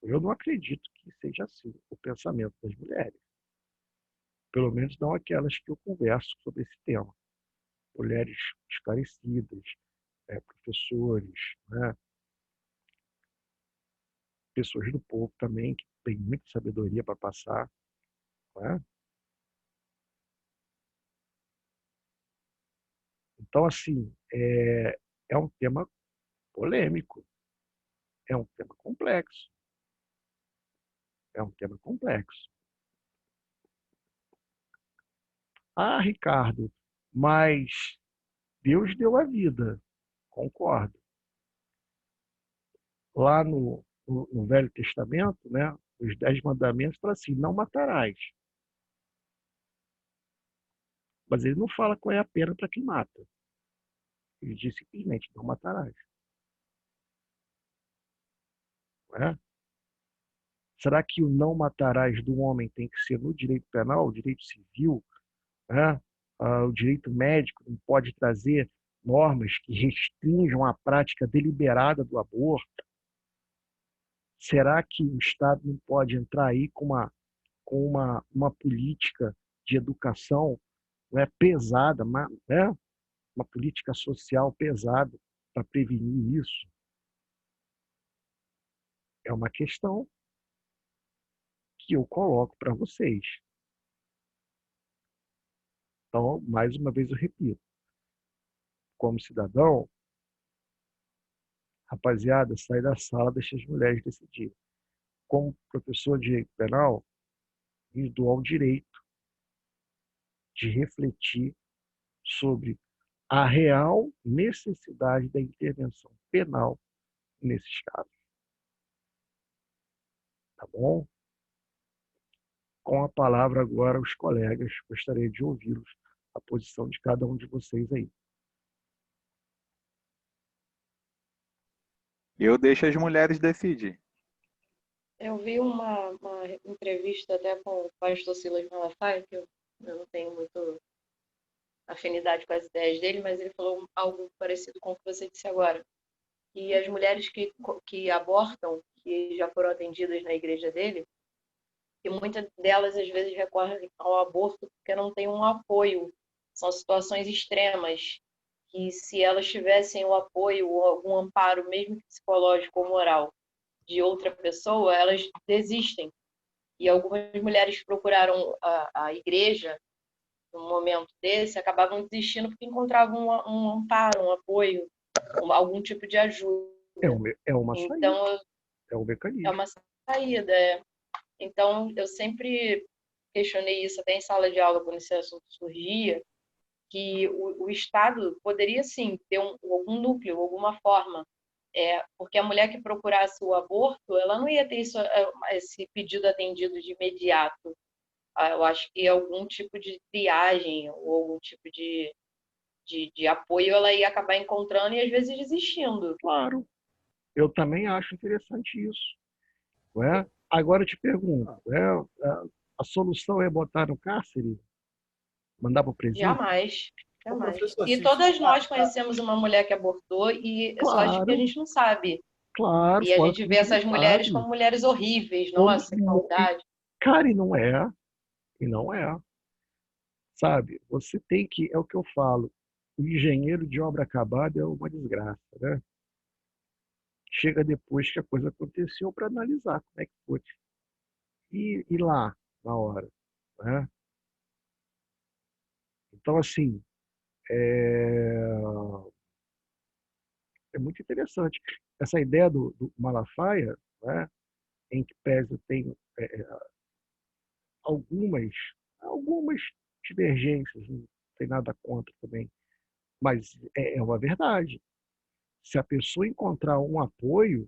Eu não acredito que seja assim o pensamento das mulheres. Pelo menos não aquelas que eu converso sobre esse tema. Mulheres esclarecidas, professores, né? Pessoas do povo também, que têm muita sabedoria para passar. Né? Então, assim, é um tema polêmico, é um tema complexo, é um tema complexo. Ah, Ricardo, mas Deus deu a vida, concordo. Lá no Velho Testamento, né, os 10 mandamentos falam assim, não matarás. Mas ele não fala qual é a pena para quem mata. Ele diz simplesmente, não matarás. Não é? Será que o não matarás do homem tem que ser no direito penal, direito civil, né? O direito médico não pode trazer normas que restringam a prática deliberada do aborto? Será que o Estado não pode entrar aí com uma política de educação, né, pesada, né? Uma política social pesada para prevenir isso? É uma questão que eu coloco para vocês. Então, mais uma vez eu repito, como cidadão, rapaziada, sai da sala, deixa as mulheres decidirem. Como professor de direito penal, me dou ao direito de refletir sobre a real necessidade da intervenção penal nesses casos. Tá bom? Com a palavra agora os colegas, gostaria de ouvi-los, a posição de cada um de vocês aí. Eu deixo as mulheres decidir. Eu vi uma entrevista até com o pastor Silas Malafaia, que eu não tenho muito afinidade com as ideias dele, mas ele falou algo parecido com o que você disse agora. E as mulheres que abortam, que já foram atendidas na igreja dele, e muitas delas às vezes recorrem ao aborto porque não tem um apoio. São situações extremas que, se elas tivessem o apoio ou algum amparo, mesmo que psicológico ou moral, de outra pessoa, elas desistem. E algumas mulheres procuraram a igreja num momento desse, acabavam desistindo porque encontravam um amparo, um apoio, algum tipo de ajuda. Uma saída. Então, É um mecanismo. é uma saída. Então, eu sempre questionei isso até em sala de aula, quando esse assunto surgia, que o Estado poderia, sim, ter algum núcleo, alguma forma, porque a mulher que procurasse o aborto, ela não ia ter esse pedido atendido de imediato. Eu acho que algum tipo de triagem ou algum tipo de apoio ela ia acabar encontrando e às vezes desistindo. Claro, eu também acho interessante isso. Não é? Agora eu te pergunto, a solução é botar no cárcere? Mandar para o presídio? Jamais. Ô, Jamais. professor, E se todas estudar, nós conhecemos uma mulher que abortou e só acho que a Claro, gente não sabe. claro, E a fora gente que a vê gente não essas mulheres sabe. como mulheres horríveis. Como, Nossa, que maldade. cara, e não é, sabe? Você tem que, é o que eu falo, o engenheiro de obra acabada é uma desgraça, né? Chega depois que a coisa aconteceu para analisar como é que foi. E lá, na hora, né? Então, assim, é, é muito interessante. Essa ideia do Malafaia, né? Em que pese tem algumas, algumas divergências, não tem nada contra também, mas é uma verdade. Se a pessoa encontrar um apoio,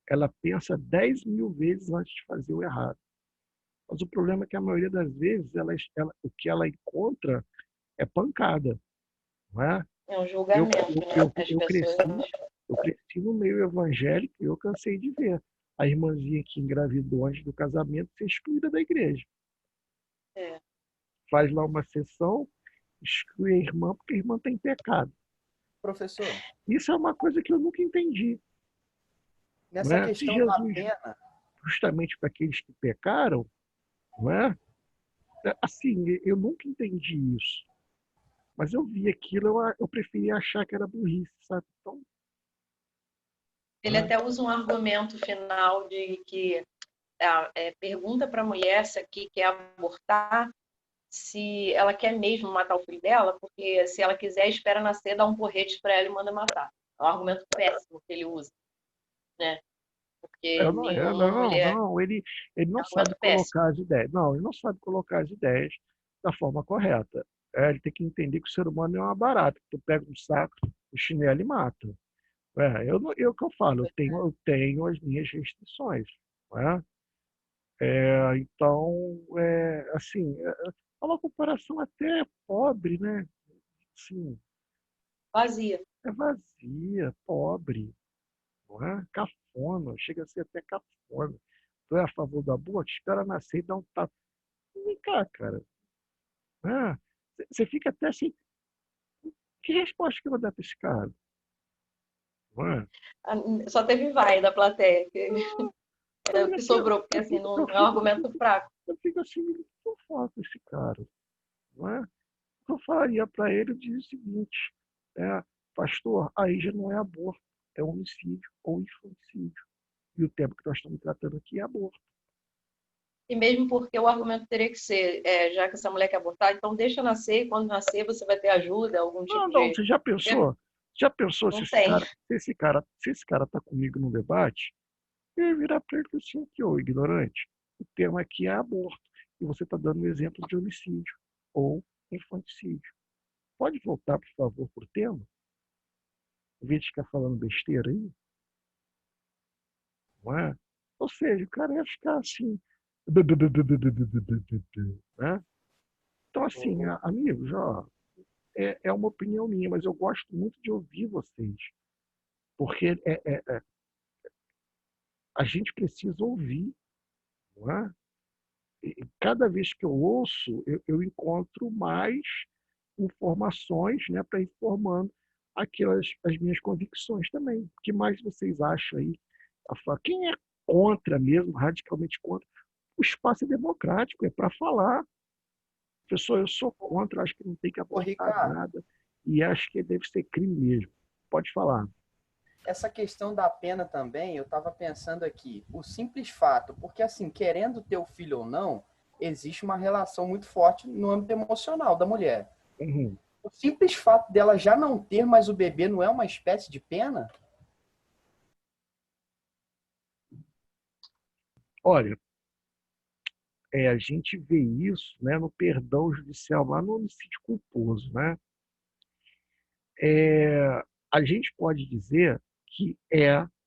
ela pensa 10.000 vezes antes de fazer o errado. Mas o problema é que a maioria das vezes o que ela encontra é pancada, não é? É um Eu, julgamento, eu, né? eu, As eu pessoas. cresci, eu cresci no meio evangélico e eu cansei de ver a irmãzinha que engravidou antes do casamento ser excluída da igreja. É. Faz lá uma sessão, exclui a irmã porque a irmã tem pecado. professor, Isso é uma coisa que eu nunca entendi. Não nessa é? Se questão da Jesus, pena, justamente para aqueles que pecaram, não é? Assim, eu nunca entendi isso. Mas eu vi aquilo, eu preferia achar que era burrice, sabe? Então, Ele até usa um argumento final de que pergunta para a mulher se aqui quer abortar, se ela quer mesmo matar o filho dela, porque se ela quiser, espera nascer, dá um porrete para ela e manda matar. É um argumento péssimo que ele usa, né? Porque nenhuma mulher. ele É não um sabe argumento péssimo. colocar as ideias. Não, ele não sabe colocar as ideias da forma correta. Ele tem que entender que o ser humano é uma barata. Tu pega um saco, o chinelo e mata. O que eu falo, eu tenho as minhas restrições. Não é? Então, assim, é uma comparação até pobre, né? Sim, Vazia. é vazia, pobre, não é? Cafona, chega a ser até cafona. Tu é a favor do aborto? Espera nascer e dá um tapa. Vem cá, cara. Né? Você fica até assim, que resposta que eu vou dar para esse cara? Não é? Só teve vai da plateia, que era o que Eu, sobrou, porque eu, assim, fico, eu, não é um fico, eu, argumento fico, fraco. eu fico assim, o que eu falo com esse cara? Não é? O que eu falaria para ele, eu dizia o seguinte, pastor, aí já não é aborto, é homicídio ou infanticídio. E o tema que nós estamos tratando aqui é aborto. E mesmo porque o argumento teria que ser, já que essa mulher quer abortar, então deixa nascer, e quando nascer você vai ter ajuda, algum tipo Não, de. você já pensou? Já pensou se Não esse tem. cara, se esse cara está comigo no debate, eu ia virar para ele e assim, aqui, ô ignorante, o tema aqui é aborto. E você está dando um exemplo de homicídio ou infanticídio. Pode voltar, por favor, para o tema? Em vez de ficar falando besteira aí, não é? Ou seja, o cara ia ficar assim. Né? Então, assim, amigos, ó, é uma opinião minha, mas eu gosto muito de ouvir vocês. Porque a gente precisa ouvir. Não é? E cada vez que eu ouço, eu encontro mais informações, né, para ir formando as minhas convicções também. O que mais vocês acham aí? Quem é contra mesmo, radicalmente contra? O espaço é democrático, é para falar. Pessoal, eu sou contra, acho que não tem que ô abortar Ricardo, nada e acho que deve ser crime mesmo. Pode falar. essa questão da pena também, eu estava pensando aqui, o simples fato, porque assim, querendo ter o filho ou não, existe uma relação muito forte no âmbito emocional da mulher. Uhum. O simples fato dela já não ter mais o bebê não é uma espécie de pena? Olha, a gente vê isso, né, no perdão judicial, lá no homicídio culposo. Né? A gente pode dizer que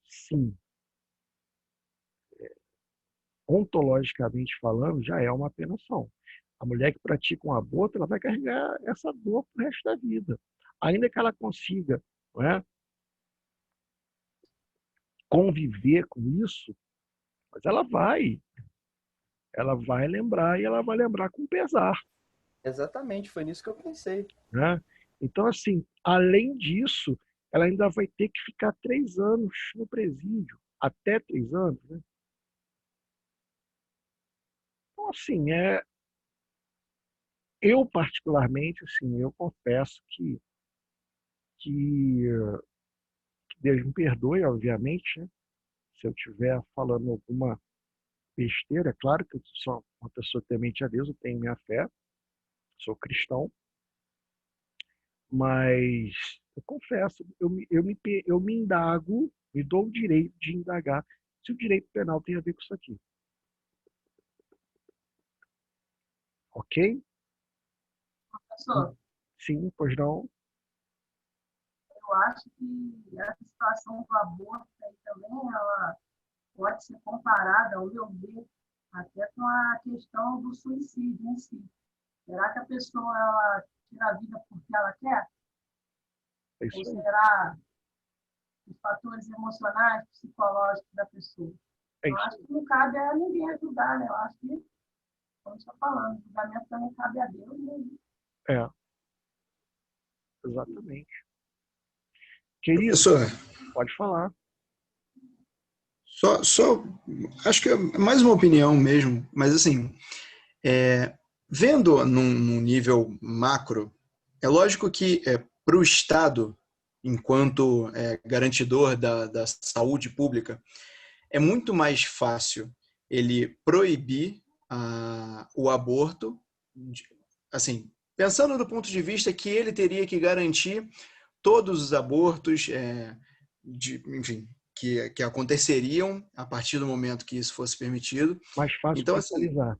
sim, ontologicamente falando, já é uma penação. A mulher que pratica um aborto, ela vai carregar essa dor pro resto da vida. Ainda que ela consiga, não é, conviver com isso, Mas ela vai lembrar e ela vai lembrar com pesar, Exatamente, foi nisso que eu pensei. né? Então, assim, além disso, ela ainda vai ter que ficar 3 anos no presídio, até 3 anos, né? Então, assim, eu particularmente, assim, eu confesso que Deus me perdoe, obviamente, né? Se eu estiver falando alguma besteira, é claro que eu sou uma pessoa temente a Deus, eu tenho minha fé, sou cristão, mas eu confesso, eu me indago, me dou o direito de indagar se o direito penal tem a ver com isso aqui. Ok? Professor, Sim, pois não. eu acho que essa situação do aborto aí também, ela pode ser comparada, ao meu ver, até com a questão do suicídio em si. Será que a pessoa ela tira a vida porque ela quer? É Ou isso aí. será os fatores emocionais, psicológicos da pessoa? É Eu isso acho que não cabe a ninguém ajudar, né? Eu acho que, como você está falando, o julgamento também cabe a Deus mesmo. aí. Exatamente. Querido, Professor, pode falar. só acho que é mais uma opinião mesmo, mas assim, vendo num nível macro, é lógico que para o Estado, enquanto garantidor da saúde pública, é muito mais fácil ele proibir o aborto, assim, pensando do ponto de vista que ele teria que garantir todos os abortos, enfim, que aconteceriam a partir do momento que isso fosse permitido. Mais fácil Então, assim, fiscalizar.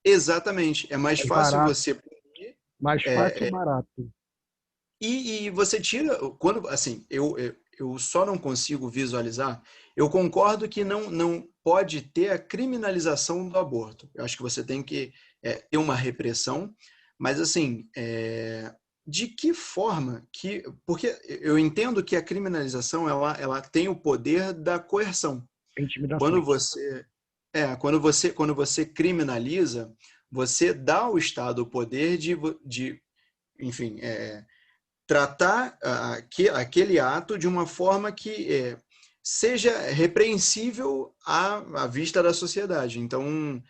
exatamente, é mais Mais fácil barato. você punir, Mais fácil e barato. e você tira, quando, assim, eu só não consigo visualizar, eu concordo que não pode ter a criminalização do aborto. Eu acho que você tem que ter uma repressão, mas assim, de que forma que, porque eu entendo que a criminalização ela tem o poder da coerção. Intimidação. Quando você criminaliza, você dá ao Estado o poder de enfim, tratar aquele ato de uma forma que seja repreensível à vista da sociedade. Então,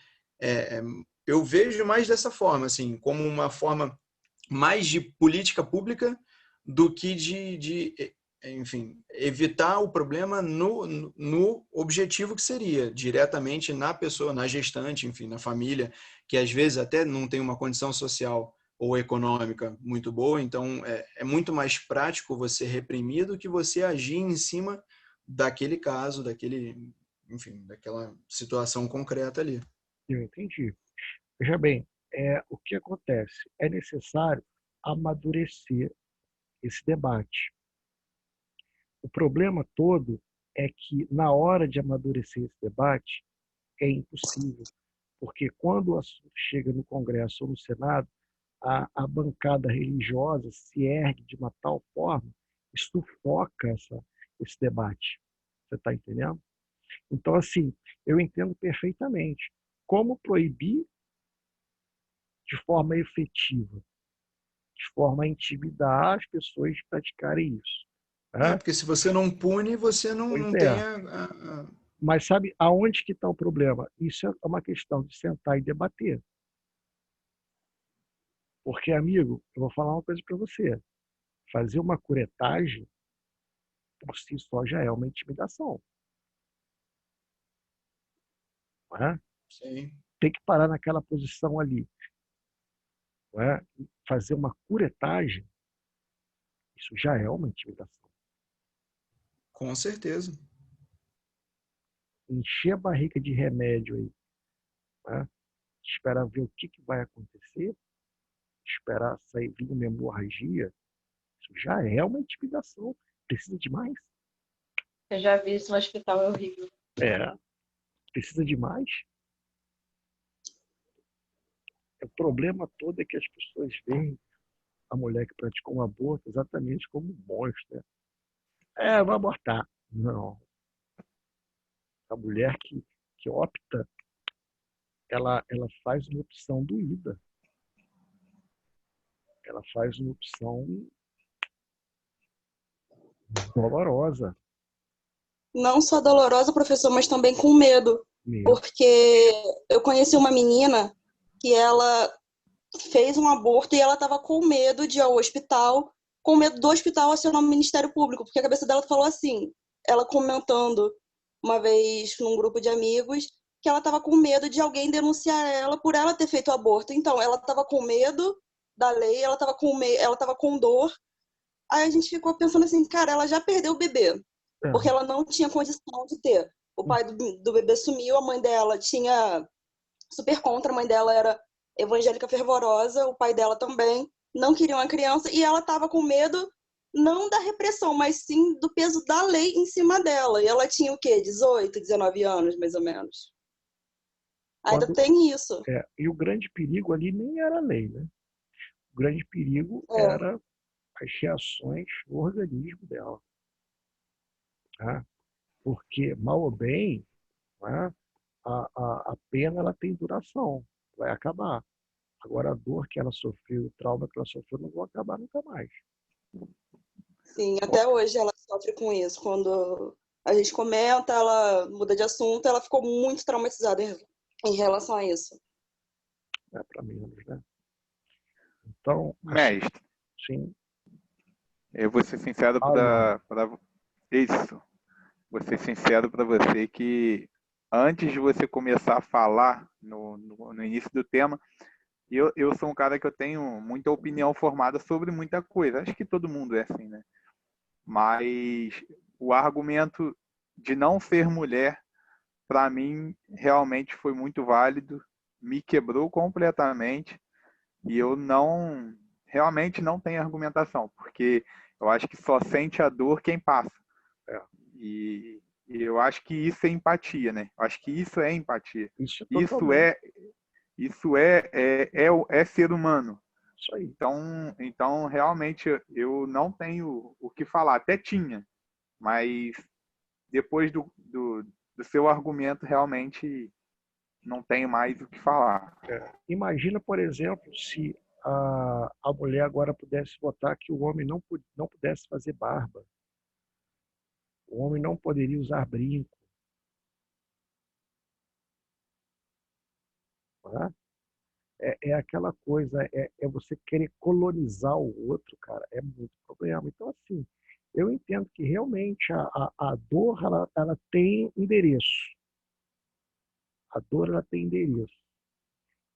eu vejo mais dessa forma, assim, como uma forma mais de política pública do que enfim, evitar o problema no objetivo que seria, diretamente na pessoa, na gestante, enfim, na família, que às vezes até não tem uma condição social ou econômica muito boa, então é muito mais prático você reprimir do que você agir em cima daquele caso, enfim, daquela situação concreta ali. Eu entendi. Veja bem, o que acontece? É necessário amadurecer esse debate. O problema todo é que, na hora de amadurecer esse debate, é impossível. Porque quando o assunto chega no Congresso ou no Senado, a bancada religiosa se ergue de uma tal forma e sufoca esse debate. Você está entendendo? Então, assim, eu entendo perfeitamente. Como proibir de forma efetiva, de forma a intimidar as pessoas de praticarem isso? Né? Porque se você não pune, você Pois não tem é. Mas sabe aonde que está o problema? Isso é uma questão de sentar e debater. Porque, amigo, eu vou falar uma coisa para você. Fazer uma curetagem, por si só, já é uma intimidação. Não é? Sim. Tem que parar naquela posição ali. Não é? Fazer uma curetagem, isso já é uma intimidação. Com certeza. Encher a barriga de remédio aí, né? Esperar ver o que vai acontecer, esperar sair vir uma hemorragia, isso já é uma intimidação. Precisa de mais? Eu já vi isso no hospital, é horrível. Precisa de mais? O problema todo é que as pessoas veem a mulher que praticou um aborto exatamente como um monstro. Né? Vai abortar. Não. A mulher que que opta, ela faz uma opção doída. Ela faz uma opção dolorosa Não só dolorosa, professor, mas também com medo. mesmo. Porque eu conheci uma menina que ela fez um aborto e ela estava com medo de ir ao hospital, com medo do hospital acionar o Ministério Público, porque a cabeça dela falou assim, ela comentando uma vez num grupo de amigos, que ela estava com medo de alguém denunciar ela por ela ter feito o aborto. Então, ela estava com medo da lei, ela estava com dor. Aí a gente ficou pensando assim, cara, ela já perdeu o bebê, É. porque ela não tinha condição de ter. O pai do bebê sumiu, a mãe dela tinha super contra, a mãe dela era evangélica fervorosa, o pai dela também, não queria uma criança, e ela estava com medo não da repressão, mas sim do peso da lei em cima dela. E ela tinha o quê? 18, 19 anos, mais ou menos. Ainda Quando, tem isso. e o grande perigo ali nem era a lei, né? O grande perigo É. era as reações no organismo dela. Tá? Porque, mal ou bem, né, a pena ela tem duração, vai acabar. Agora, a dor que ela sofreu, o trauma que ela sofreu, não vão acabar nunca mais. Sim, até hoje ela sofre com isso. Quando a gente comenta, ela muda de assunto, ela ficou muito traumatizada em relação a isso. É para menos, né? Então, assim, Mestre, sim. eu vou ser sincero Fala. para isso. Vou ser sincero para você que antes de você começar a falar no início do tema, eu sou um cara que eu tenho muita opinião formada sobre muita coisa. Acho que todo mundo é assim, né? Mas o argumento de não ser mulher, para mim, realmente foi muito válido, me quebrou completamente e eu não, realmente não tenho argumentação, porque eu acho que só sente a dor quem passa. É. E eu acho que isso é empatia, né? Eu acho que isso é empatia. Isso Isso é ser humano. Isso aí. Então, realmente, eu não tenho o que falar. Até tinha, mas depois do seu argumento, realmente não tenho mais o que falar. Imagina, por exemplo, se a mulher agora pudesse votar que o homem não pudesse fazer barba. O homem não poderia usar brinco. Tá? É aquela coisa, é você querer colonizar o outro, cara, é muito problema. Então, assim, eu entendo que realmente a dor, ela tem endereço. A dor, ela tem endereço.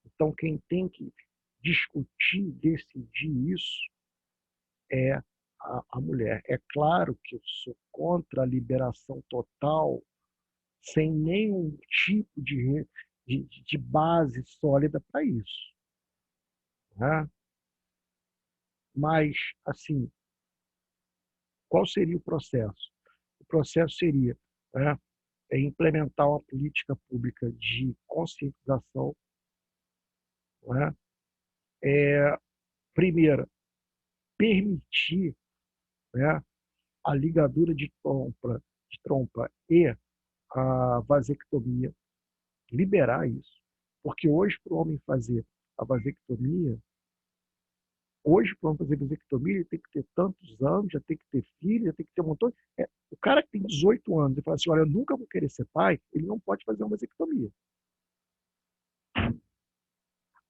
Então, quem tem que discutir, decidir isso, é a mulher. É claro que eu sou contra a liberação total, sem nenhum tipo de base sólida para isso. Né? Mas, assim, qual seria o processo? O processo seria, né, implementar uma política pública de conscientização. Né? Primeiro, permitir, né, a ligadura de trompa e a vasectomia, liberar isso. Porque hoje, para o homem fazer a vasectomia, ele tem que ter tantos anos, já tem que ter filho, já tem que ter um montão. O cara que tem 18 anos e fala assim, olha, eu nunca vou querer ser pai, ele não pode fazer uma vasectomia.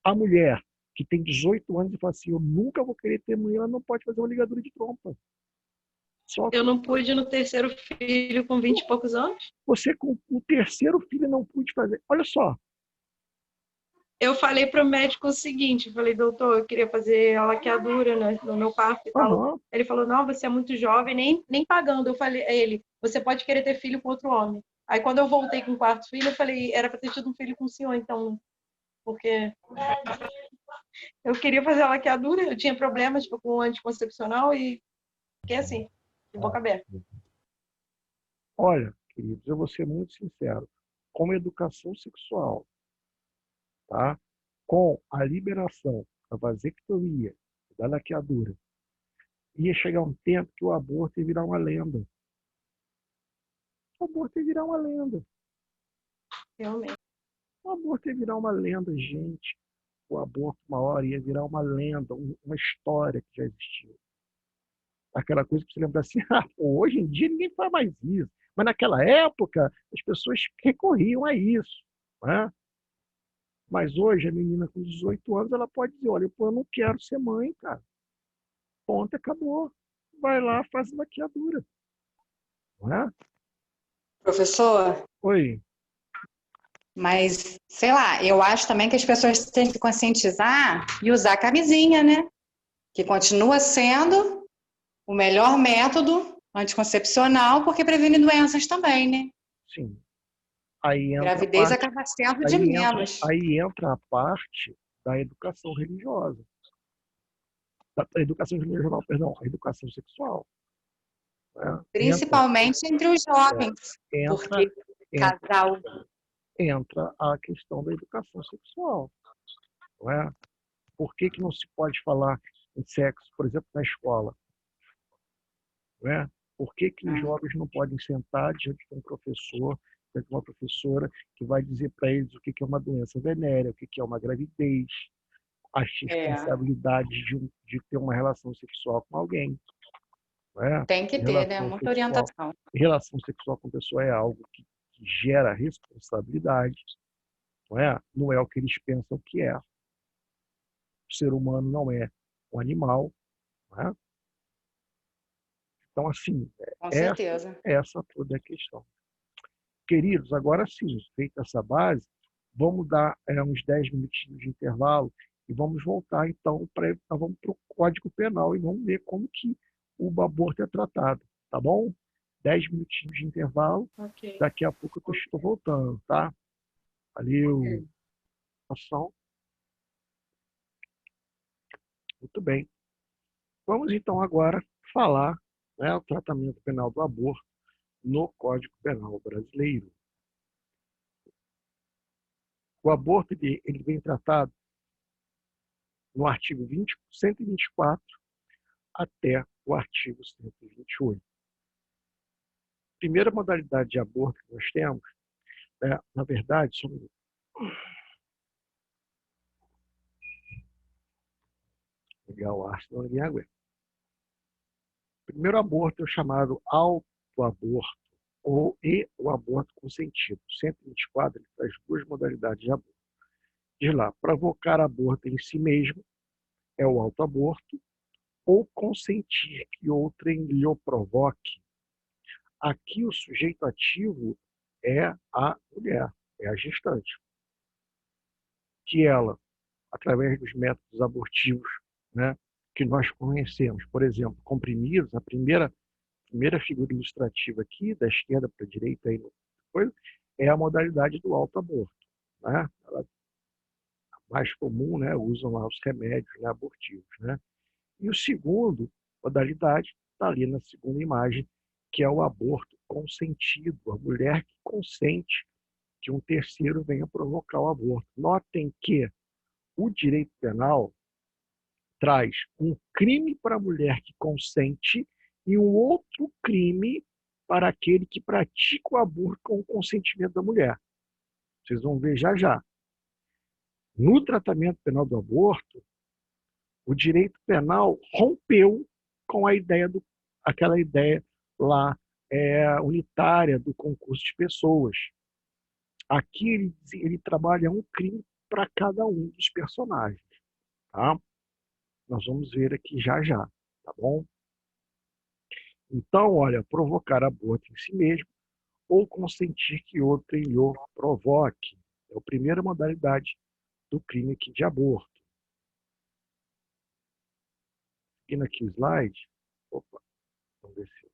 A mulher que tem 18 anos e fala assim, eu nunca vou querer ter mulher, ela não pode fazer uma ligadura de trompa. Só Eu não pude no terceiro filho com 20 e poucos anos? Você com o terceiro filho não pude fazer. Olha só. Eu falei para o médico o seguinte, falei, doutor, eu queria fazer a laqueadura, né, no meu parto e tal. Uhum. Ele falou, não, você é muito jovem, nem pagando. Eu falei a ele, você pode querer ter filho com outro homem. Aí quando eu voltei com o quarto filho, eu falei, era para ter tido um filho com o senhor, então, porque eu queria fazer a laqueadura, eu tinha problemas tipo, com o anticoncepcional e fiquei assim, de boca aberta. Olha, queridos, eu vou ser muito sincero. Com a educação sexual, tá? Com a liberação da vasectomia, da laqueadura, ia chegar um tempo que o aborto ia virar uma lenda. O aborto ia virar uma lenda. realmente. O aborto ia virar uma lenda, gente. O aborto, uma hora, ia virar uma lenda, uma história que já existiu. Aquela coisa que você lembra assim, hoje em dia ninguém faz mais isso. Mas naquela época, as pessoas recorriam a isso. Né? Mas hoje, a menina com 18 anos, ela pode dizer, olha, pô, eu não quero ser mãe, cara. Ponto, acabou. Vai lá, faz a maquiadura. Não é? Professor, Oi. mas, sei lá, eu acho também que as pessoas têm que conscientizar e usar camisinha, né? Que continua sendo o melhor método anticoncepcional, porque previne doenças também, né? Sim. Aí entra a Gravidez parte, acaba sendo de menos. aí entra a parte da educação religiosa. Da educação religiosa, não, perdão, a educação sexual. Né? Principalmente entre os jovens, Entra, porque casal... entra a questão da educação sexual. Não é? Por que não se pode falar em sexo, por exemplo, na escola? Não é? Por que os jovens não podem sentar diante de um professor, diante de uma professora, que vai dizer para eles o que é uma doença venérea, o que é uma gravidez, as responsabilidades de ter uma relação sexual com alguém? Não é? Tem que ter, né? Muita orientação. Relação sexual com pessoa é algo que gera responsabilidade, não é? Não é o que eles pensam que é. O ser humano não é um animal, não é? Então, assim, Com certeza. essa toda é a questão. Queridos, agora sim, feita essa base, vamos dar uns 10 minutinhos de intervalo e vamos voltar, então, vamos para o Código Penal e vamos ver como que o aborto é tratado, tá bom? 10 minutinhos de intervalo, Okay. Daqui a pouco eu estou voltando, tá? Valeu. Ação. Muito bem. Vamos, então, agora falar, né, o tratamento penal do aborto no Código Penal brasileiro. O aborto ele vem tratado no artigo 124 até o artigo 128. A primeira modalidade de aborto que nós temos, na verdade, só um minuto. Pegar o ar, senão ninguém aguenta. O primeiro aborto é o chamado autoaborto, e o aborto consentido. O 124 ele traz duas modalidades de aborto. Diz lá, provocar aborto em si mesmo é o autoaborto, ou consentir que outrem lhe o provoque. Aqui o sujeito ativo é a mulher, é a gestante. Que ela, através dos métodos abortivos, né, que nós conhecemos, por exemplo, comprimidos, a primeira figura ilustrativa aqui, da esquerda para a direita, aí, é a modalidade do autoaborto. Né? Ela, a mais comum, né, usam lá os remédios, né, abortivos. Né? E o segundo modalidade está ali na segunda imagem, que é o aborto consentido, a mulher que consente que um terceiro venha provocar o aborto. Notem que o direito penal traz um crime para a mulher que consente e um outro crime para aquele que pratica o aborto com o consentimento da mulher. Vocês vão ver já já. No tratamento penal do aborto, o direito penal rompeu com a ideia aquela ideia lá unitária do concurso de pessoas. Aqui ele trabalha um crime para cada um dos personagens. Tá? Nós vamos ver aqui já já, tá bom? Então, olha, provocar aborto em si mesmo ou consentir que outro o provoque. É a primeira modalidade do crime aqui de aborto. Seguindo aqui o slide. Opa, vamos ver se...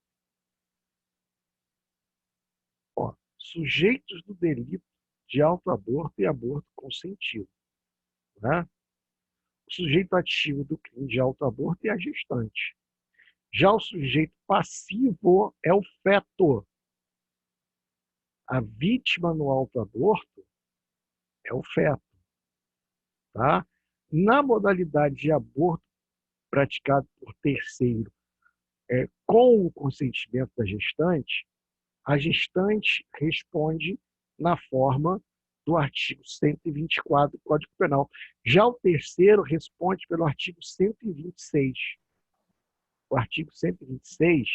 Ó, sujeitos do delito de autoaborto e aborto consentido. Né? O sujeito ativo do crime de autoaborto é a gestante. Já o sujeito passivo é o feto. A vítima no autoaborto é o feto. Tá? Na modalidade de aborto praticado por terceiro, com o consentimento da gestante, a gestante responde na forma do artigo 124 do Código Penal. Já o terceiro responde pelo artigo 126. O artigo 126,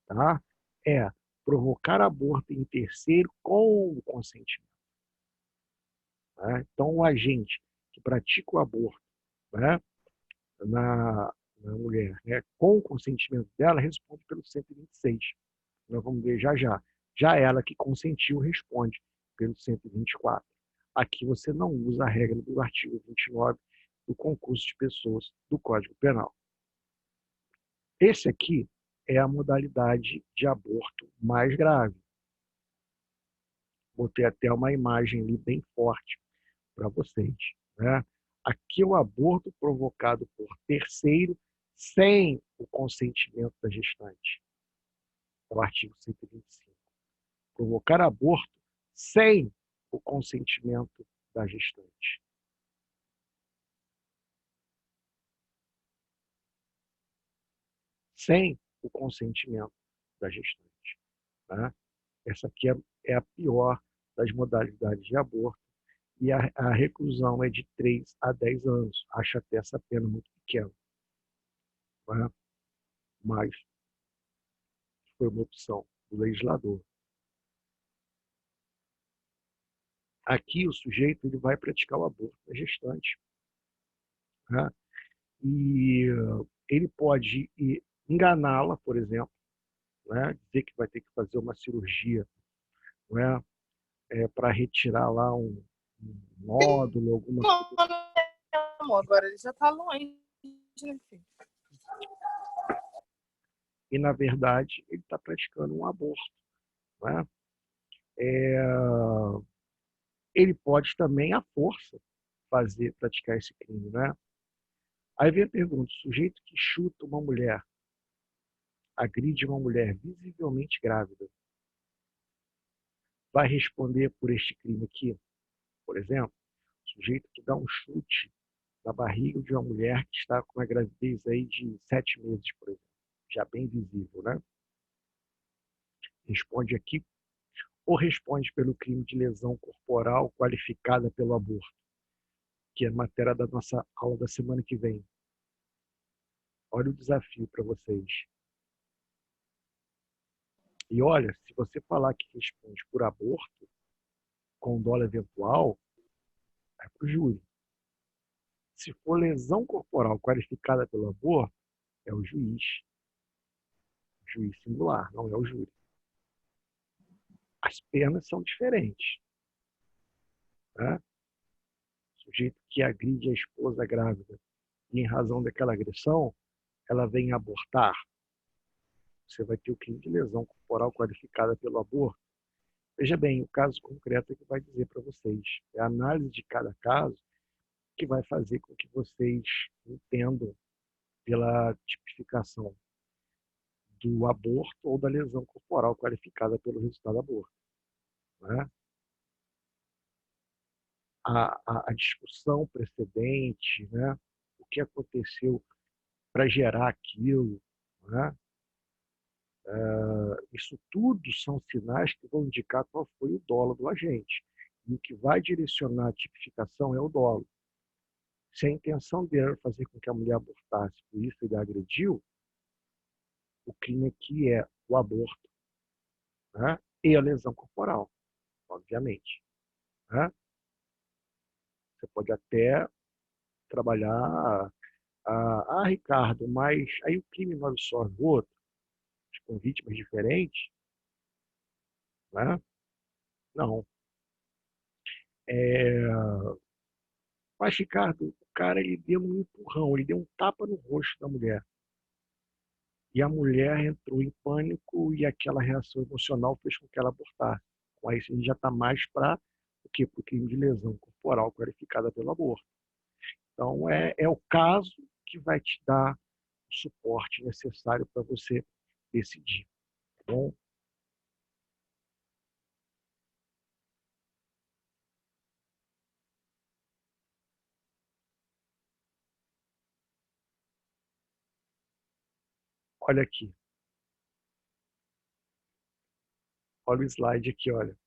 tá, é provocar aborto em terceiro com o consentimento. Tá? Então, o agente que pratica o aborto, né, na mulher, né, com o consentimento dela, responde pelo 126. Nós vamos ver já já. Já ela que consentiu responde pelo 124. Aqui você não usa a regra do artigo 29 do concurso de pessoas do Código Penal. Esse aqui é a modalidade de aborto mais grave. Botei até uma imagem ali bem forte para vocês, né? Aqui é o aborto provocado por terceiro sem o consentimento da gestante. É o artigo 125. Provocar aborto sem o consentimento da gestante. Sem o consentimento da gestante. Né? Essa aqui é a pior das modalidades de aborto. E a reclusão é de 3 a 10 anos. Acho até essa pena muito pequena. Né? Mas foi uma opção do legislador. Aqui o sujeito ele vai praticar o aborto da gestante. Né? E ele pode enganá-la, por exemplo, né? Dizer que vai ter que fazer uma cirurgia, né? Para retirar lá um nódulo, alguma coisa. Agora ele já está longe, né, filho? E, na verdade, ele está praticando um aborto. Né? Ele pode também, à força, praticar esse crime. Né? Aí vem a pergunta, o sujeito que chuta uma mulher, agride uma mulher visivelmente grávida, vai responder por este crime aqui? Por exemplo, o sujeito que dá um chute na barriga de uma mulher que está com uma gravidez aí de 7 meses, por exemplo, já bem visível, né? Responde aqui, ou responde pelo crime de lesão corporal qualificada pelo aborto, que é a matéria da nossa aula da semana que vem. Olha o desafio para vocês. E olha, se você falar que responde por aborto, com dolo eventual, vai para o júri. Se for lesão corporal qualificada pelo aborto, é o juiz. O juiz singular, não é o júri. As penas são diferentes. Né? O sujeito que agride a esposa grávida e, em razão daquela agressão, ela vem abortar, você vai ter o crime de lesão corporal qualificada pelo aborto. Veja bem, o caso concreto é que vai dizer para vocês. É a análise de cada caso que vai fazer com que vocês entendam pela tipificação do aborto ou da lesão corporal qualificada pelo resultado do aborto. Né? A discussão precedente, né? O que aconteceu para gerar aquilo, né? Isso tudo são sinais que vão indicar qual foi o dolo do agente. E o que vai direcionar a tipificação é o dolo. Se a intenção dele era fazer com que a mulher abortasse, por isso ele agrediu, o crime aqui é o aborto, né? E a lesão corporal, obviamente. Né? Você pode até trabalhar, Ricardo, mas aí o crime não absorve o outro, com vítimas diferentes, né? Não. Mas, Ricardo, o cara ele deu um empurrão, ele deu um tapa no rosto da mulher. E a mulher entrou em pânico e aquela reação emocional fez com que ela abortasse. Com isso, a gente já está mais para o quê? Para o crime de lesão corporal qualificada pelo aborto. Então, é o caso que vai te dar o suporte necessário para você decidir. Tá bom? Olha aqui. Olha o slide aqui, olha.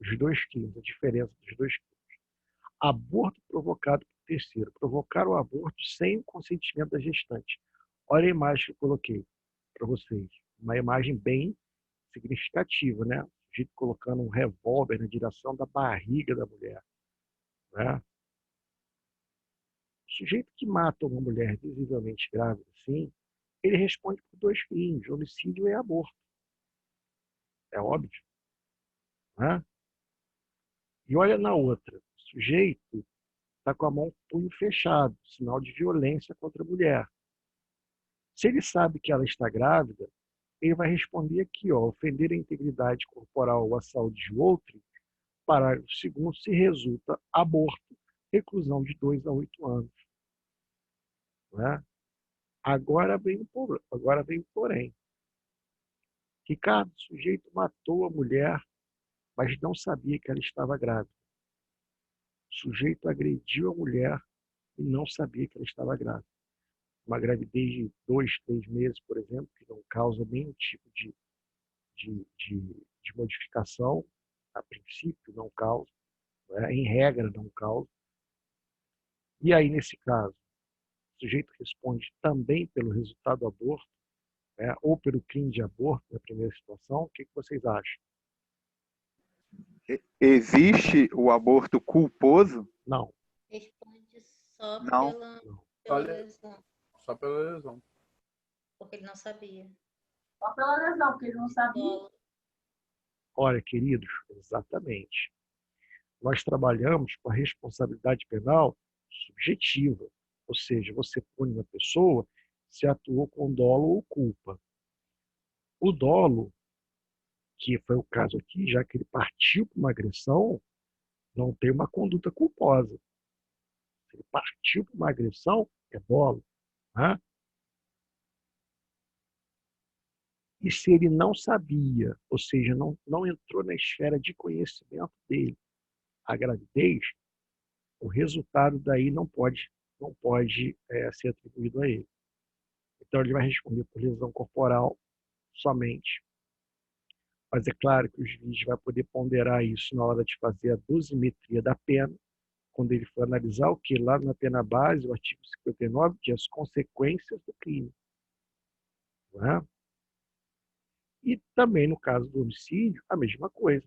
Os dois crimes, a diferença dos dois crimes. Aborto provocado por terceiro. Provocar o aborto sem o consentimento da gestante. Olha a imagem que eu coloquei para vocês. Uma imagem bem significativa, né? O sujeito colocando um revólver na direção da barriga da mulher, né? O sujeito que mata uma mulher visivelmente grávida, assim, ele responde por dois crimes, homicídio e aborto. É óbvio, né? E olha na outra, o sujeito está com a mão punho fechado, sinal de violência contra a mulher. Se ele sabe que ela está grávida, ele vai responder aqui, ó, ofender a integridade corporal ou a saúde de outro, parágrafo 2º, se resulta aborto, reclusão de 2 a 8 anos. Né? Agora vem o porém. Ricardo, o sujeito matou a mulher, mas não sabia que ela estava grávida. O sujeito agrediu a mulher e não sabia que ela estava grávida. Uma gravidez de 2, 3 meses, por exemplo, que não causa nenhum tipo de modificação, a princípio não causa, né? Em regra não causa. E aí, nesse caso, o sujeito responde também pelo resultado do aborto, né? Ou pelo crime de aborto, na primeira situação. O que vocês acham? Existe o aborto culposo? Não. Responde só Não. pela lesão. Só pela lesão. Porque ele não sabia. Só pela lesão, porque ele não sabia. Olha, queridos, exatamente. Nós trabalhamos com a responsabilidade penal subjetiva, ou seja, você pune uma pessoa se atuou com dolo ou culpa. O dolo, que foi o caso aqui, já que ele partiu para uma agressão, não tem uma conduta culposa. Se ele partiu para uma agressão, é dolo. Né? E se ele não sabia, ou seja, não entrou na esfera de conhecimento dele, a gravidez, o resultado daí não pode ser atribuído a ele. Então, ele vai responder por lesão corporal somente. Mas é claro que o juiz vai poder ponderar isso na hora de fazer a dosimetria da pena, quando ele for analisar o que? Lá na pena base, o artigo 59, que é as consequências do crime. Não é? E também, no caso do homicídio, a mesma coisa.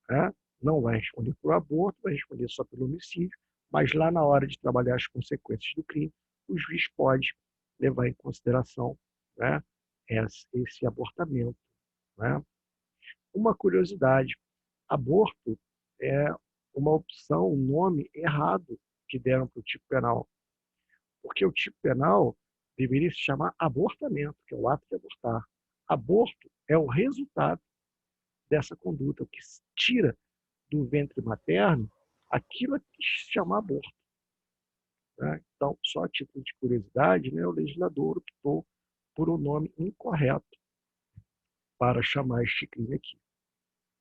Né? Não vai responder por aborto, vai responder só pelo homicídio, mas lá na hora de trabalhar as consequências do crime, o juiz pode levar em consideração, né, esse abortamento. Né? Uma curiosidade, aborto é uma opção, um nome errado que deram para o tipo penal. Porque o tipo penal deveria se chamar abortamento, que é o ato de abortar. Aborto é o resultado dessa conduta, o que tira do ventre materno aquilo que se chama aborto. Né? Então, só a título de curiosidade, né, o legislador optou por um nome incorreto para chamar este crime aqui.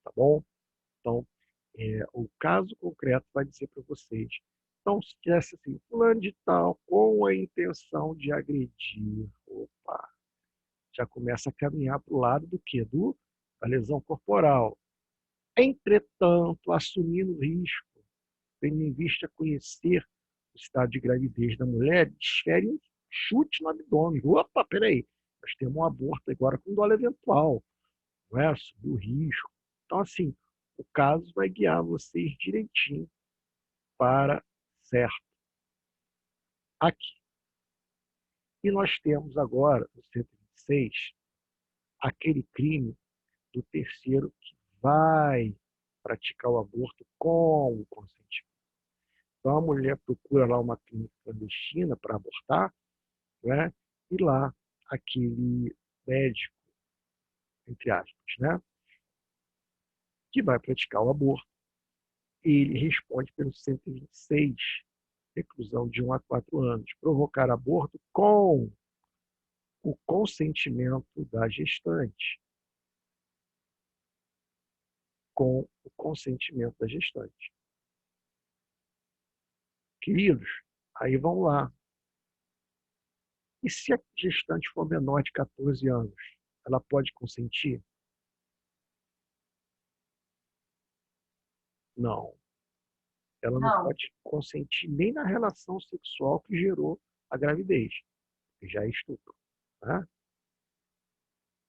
Tá bom? Então, o caso concreto vai dizer para vocês. Então, se tivesse assim, fulano de tal, com a intenção de agredir, opa, já começa a caminhar para o lado do quê? Da lesão corporal. Entretanto, assumindo o risco, tendo em vista conhecer o estado de gravidez da mulher, desfere um chute no abdômen. Opa, peraí, nós temos um aborto agora com dolo eventual, não é? Assumir o risco. Então, assim, o caso vai guiar vocês direitinho para certo. Aqui. E nós temos agora, no 126, aquele crime do terceiro que vai praticar o aborto com o consentimento. Então, a mulher procura lá uma clínica clandestina para abortar, né? E lá, aquele médico, entre aspas, né? Que vai praticar o aborto, ele responde pelo 126, reclusão de 1 a 4 anos, provocar aborto com o consentimento da gestante. Com o consentimento da gestante. Queridos, aí vão lá. E se a gestante for menor de 14 anos, ela pode consentir? Não. Ela não Não. pode consentir nem na relação sexual que gerou a gravidez, que já é estupro, né?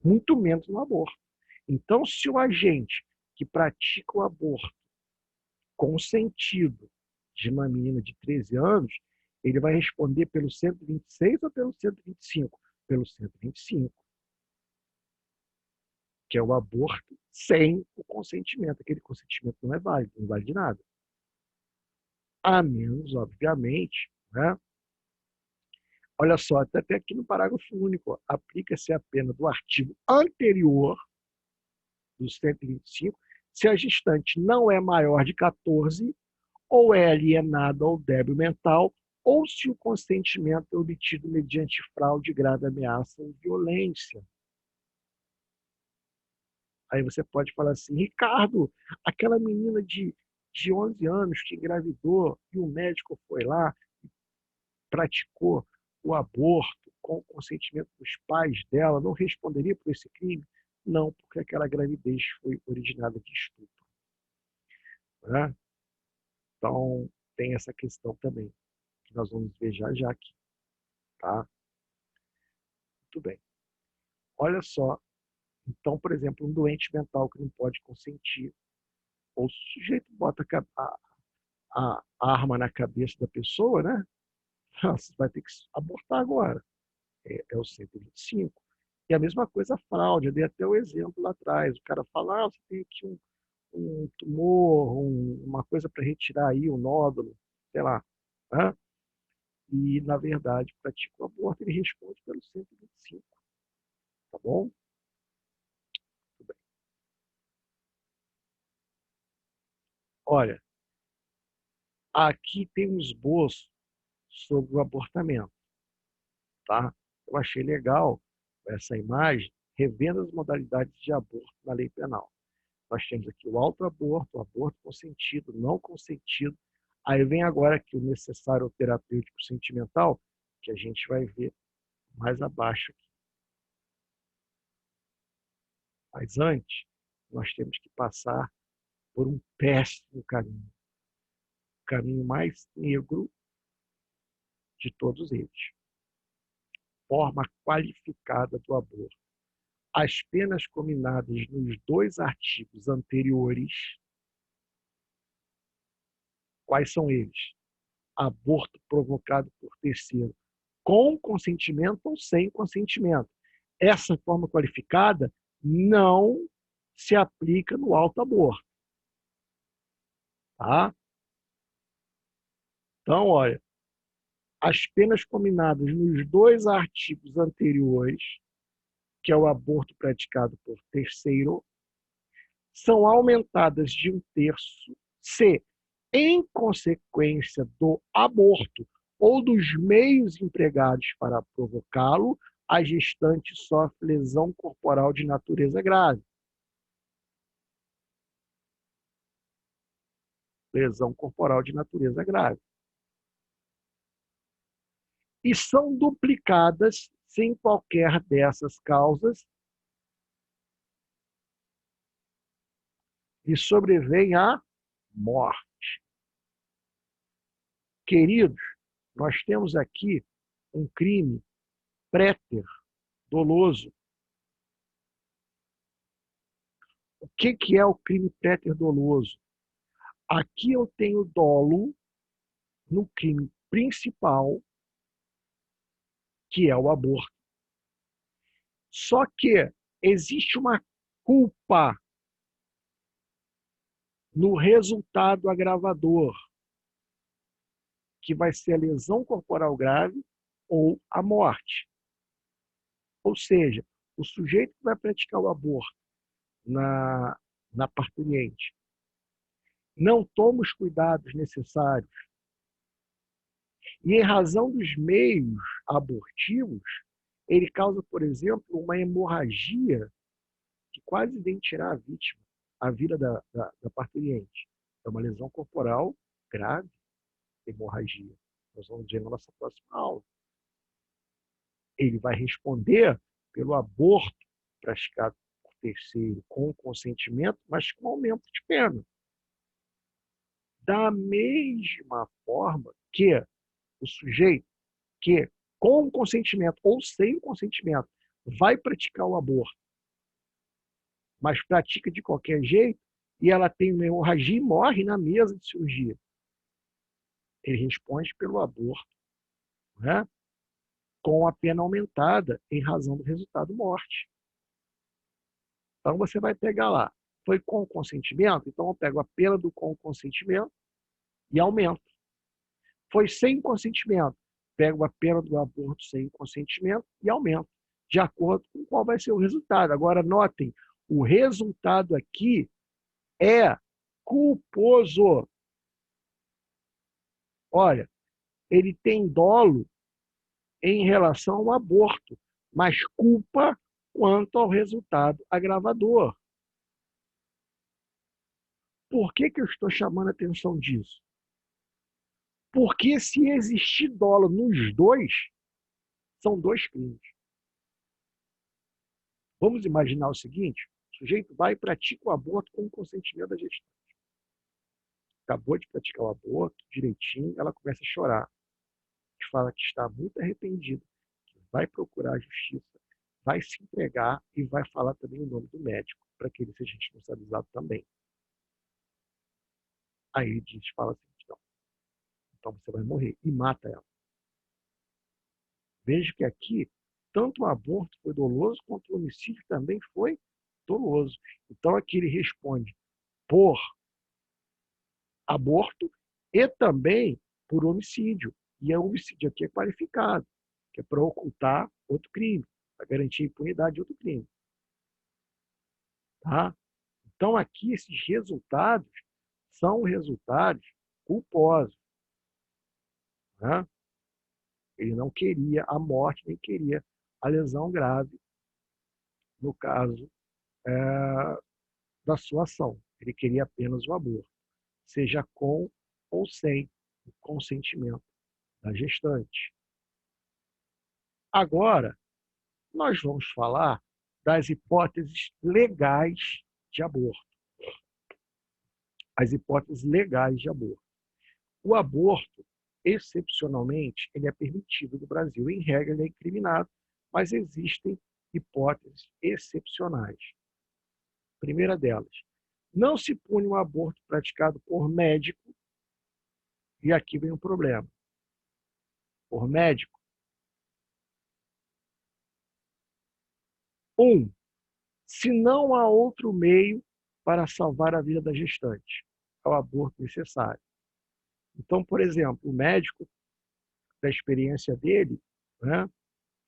Muito menos no aborto. Então, se o agente que pratica o aborto consentido de uma menina de 13 anos, ele vai responder pelo 126 ou pelo 125? Pelo 125, que é o aborto sem o consentimento. Aquele consentimento não é válido, não vale de nada. A menos, obviamente, né? Olha só, até aqui no parágrafo único, aplica-se a pena do artigo anterior do 125, se a gestante não é maior de 14, ou é alienada ou débil mental, ou se o consentimento é obtido mediante fraude, grave ameaça ou violência. Aí você pode falar assim, Ricardo, aquela menina de 11 anos que engravidou e o médico foi lá e praticou o aborto com o consentimento dos pais dela, não responderia por esse crime? Não, porque aquela gravidez foi originada de estupro. Né? Então, tem essa questão também, que nós vamos ver já aqui. Tá? Muito bem. Olha só. Então, por exemplo, um doente mental que não pode consentir, ou se o sujeito bota a arma na cabeça da pessoa, né? Você vai ter que abortar agora. É o 125. E a mesma coisa a fraude. Eu dei até o exemplo lá atrás. O cara fala, você tem aqui um tumor, uma coisa para retirar aí, um nódulo, sei lá. Né? E, na verdade, pratica o aborto, ele responde pelo 125. Tá bom? Tudo bem. Olha, aqui tem um esboço sobre o abortamento. Tá? Eu achei legal essa imagem, revendo as modalidades de aborto na lei penal. Nós temos aqui o autoaborto, o aborto consentido, não consentido. Aí vem agora aqui o necessário terapêutico sentimental, que a gente vai ver mais abaixo aqui. Mas antes, nós temos que passar por um péssimo caminho. O caminho mais negro de todos eles. Forma qualificada do aborto. As penas combinadas nos 2 artigos anteriores, quais são eles? Aborto provocado por terceiro, com consentimento ou sem consentimento. Essa forma qualificada não se aplica no autoaborto. Tá? Então, olha, as penas combinadas nos 2 artigos anteriores, que é o aborto praticado por terceiro, são aumentadas de 1/3 se, em consequência do aborto ou dos meios empregados para provocá-lo, a gestante sofre lesão corporal de natureza grave. Lesão corporal de natureza grave. E são duplicadas se em qualquer dessas causas lhe sobrevém a morte. Queridos, nós temos aqui um crime préter, doloso. O que é o crime préter doloso? Aqui eu tenho dolo no crime principal, que é o aborto. Só que existe uma culpa no resultado agravador, que vai ser a lesão corporal grave ou a morte. Ou seja, o sujeito que vai praticar o aborto na parturiente não toma os cuidados necessários e, em razão dos meios abortivos, ele causa, por exemplo, uma hemorragia que quase vem tirar a vítima, a vida da parturiente. É uma lesão corporal grave, hemorragia. Nós vamos ver na nossa próxima aula. Ele vai responder pelo aborto praticado por terceiro com consentimento, mas com aumento de pena. Da mesma forma que o sujeito que, com o consentimento ou sem o consentimento, vai praticar o aborto, mas pratica de qualquer jeito, e ela tem uma hemorragia e morre na mesa de cirurgia. Ele responde pelo aborto, né? Com a pena aumentada em razão do resultado morte. Então você vai pegar lá, foi com consentimento, então eu pego a pena do com consentimento e aumento. Foi sem consentimento, pego a pena do aborto sem consentimento e aumento, de acordo com qual vai ser o resultado. Agora, notem, o resultado aqui é culposo. Olha, ele tem dolo em relação ao aborto, mas culpa quanto ao resultado agravador. Por que eu estou chamando a atenção disso? Porque se existir dolo nos dois, são dois crimes. Vamos imaginar o seguinte, o sujeito vai e pratica o aborto com o consentimento da gestante. Acabou de praticar o aborto, direitinho, ela começa a chorar. Fala que está muito arrependido, que vai procurar a justiça, vai se entregar e vai falar também o nome do médico, para que ele seja responsabilizado também. Aí ele diz, fala assim, não, então você vai morrer, e mata ela. Veja que aqui, tanto o aborto foi doloso, quanto o homicídio também foi doloso. Então aqui ele responde por aborto e também por homicídio. E o homicídio aqui é qualificado, que é para ocultar outro crime, para garantir a impunidade de outro crime. Tá? Então aqui esses resultados são resultados culposos. Né? Ele não queria a morte, nem queria a lesão grave, no caso da sua ação. Ele queria apenas o aborto, seja com ou sem o consentimento da gestante. Agora, nós vamos falar das hipóteses legais de aborto. As hipóteses legais de aborto. O aborto, excepcionalmente, ele é permitido no Brasil. Em regra, ele é incriminado, mas existem hipóteses excepcionais. Primeira delas, não se pune um aborto praticado por médico, e aqui vem um problema. Por médico. 1. Se não há outro meio para salvar a vida da gestante, é o aborto necessário. Então, por exemplo, o médico, da experiência dele, né,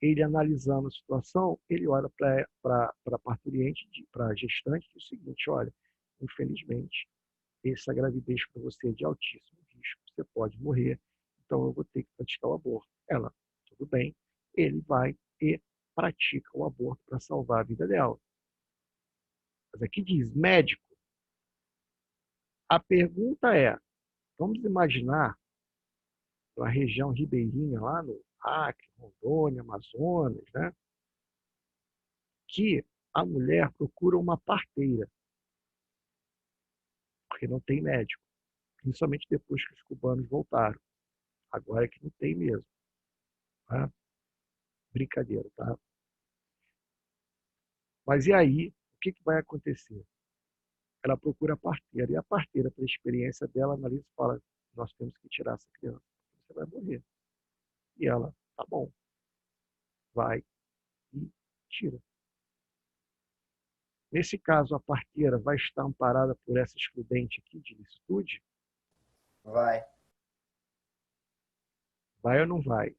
ele analisando a situação, ele olha para a parturiente, para a gestante, e diz o seguinte, olha, infelizmente, essa gravidez para você é de altíssimo risco, você pode morrer, então eu vou ter que praticar o aborto. Ela, tudo bem, ele vai e pratica o aborto para salvar a vida dela. Mas aqui diz, médico. A pergunta é, vamos imaginar uma região ribeirinha lá no Acre, Rondônia, Amazonas, né? Que a mulher procura uma parteira, porque não tem médico, principalmente depois que os cubanos voltaram. Agora é que não tem mesmo. Tá? Brincadeira, tá? Mas e aí, o que vai acontecer? Ela procura a parteira, e a parteira, pela experiência dela, analisa e fala, nós temos que tirar essa criança, você vai morrer. E ela, tá bom, vai e tira. Nesse caso, a parteira vai estar amparada por essa excludente aqui de licitude? Vai. Vai ou não vai?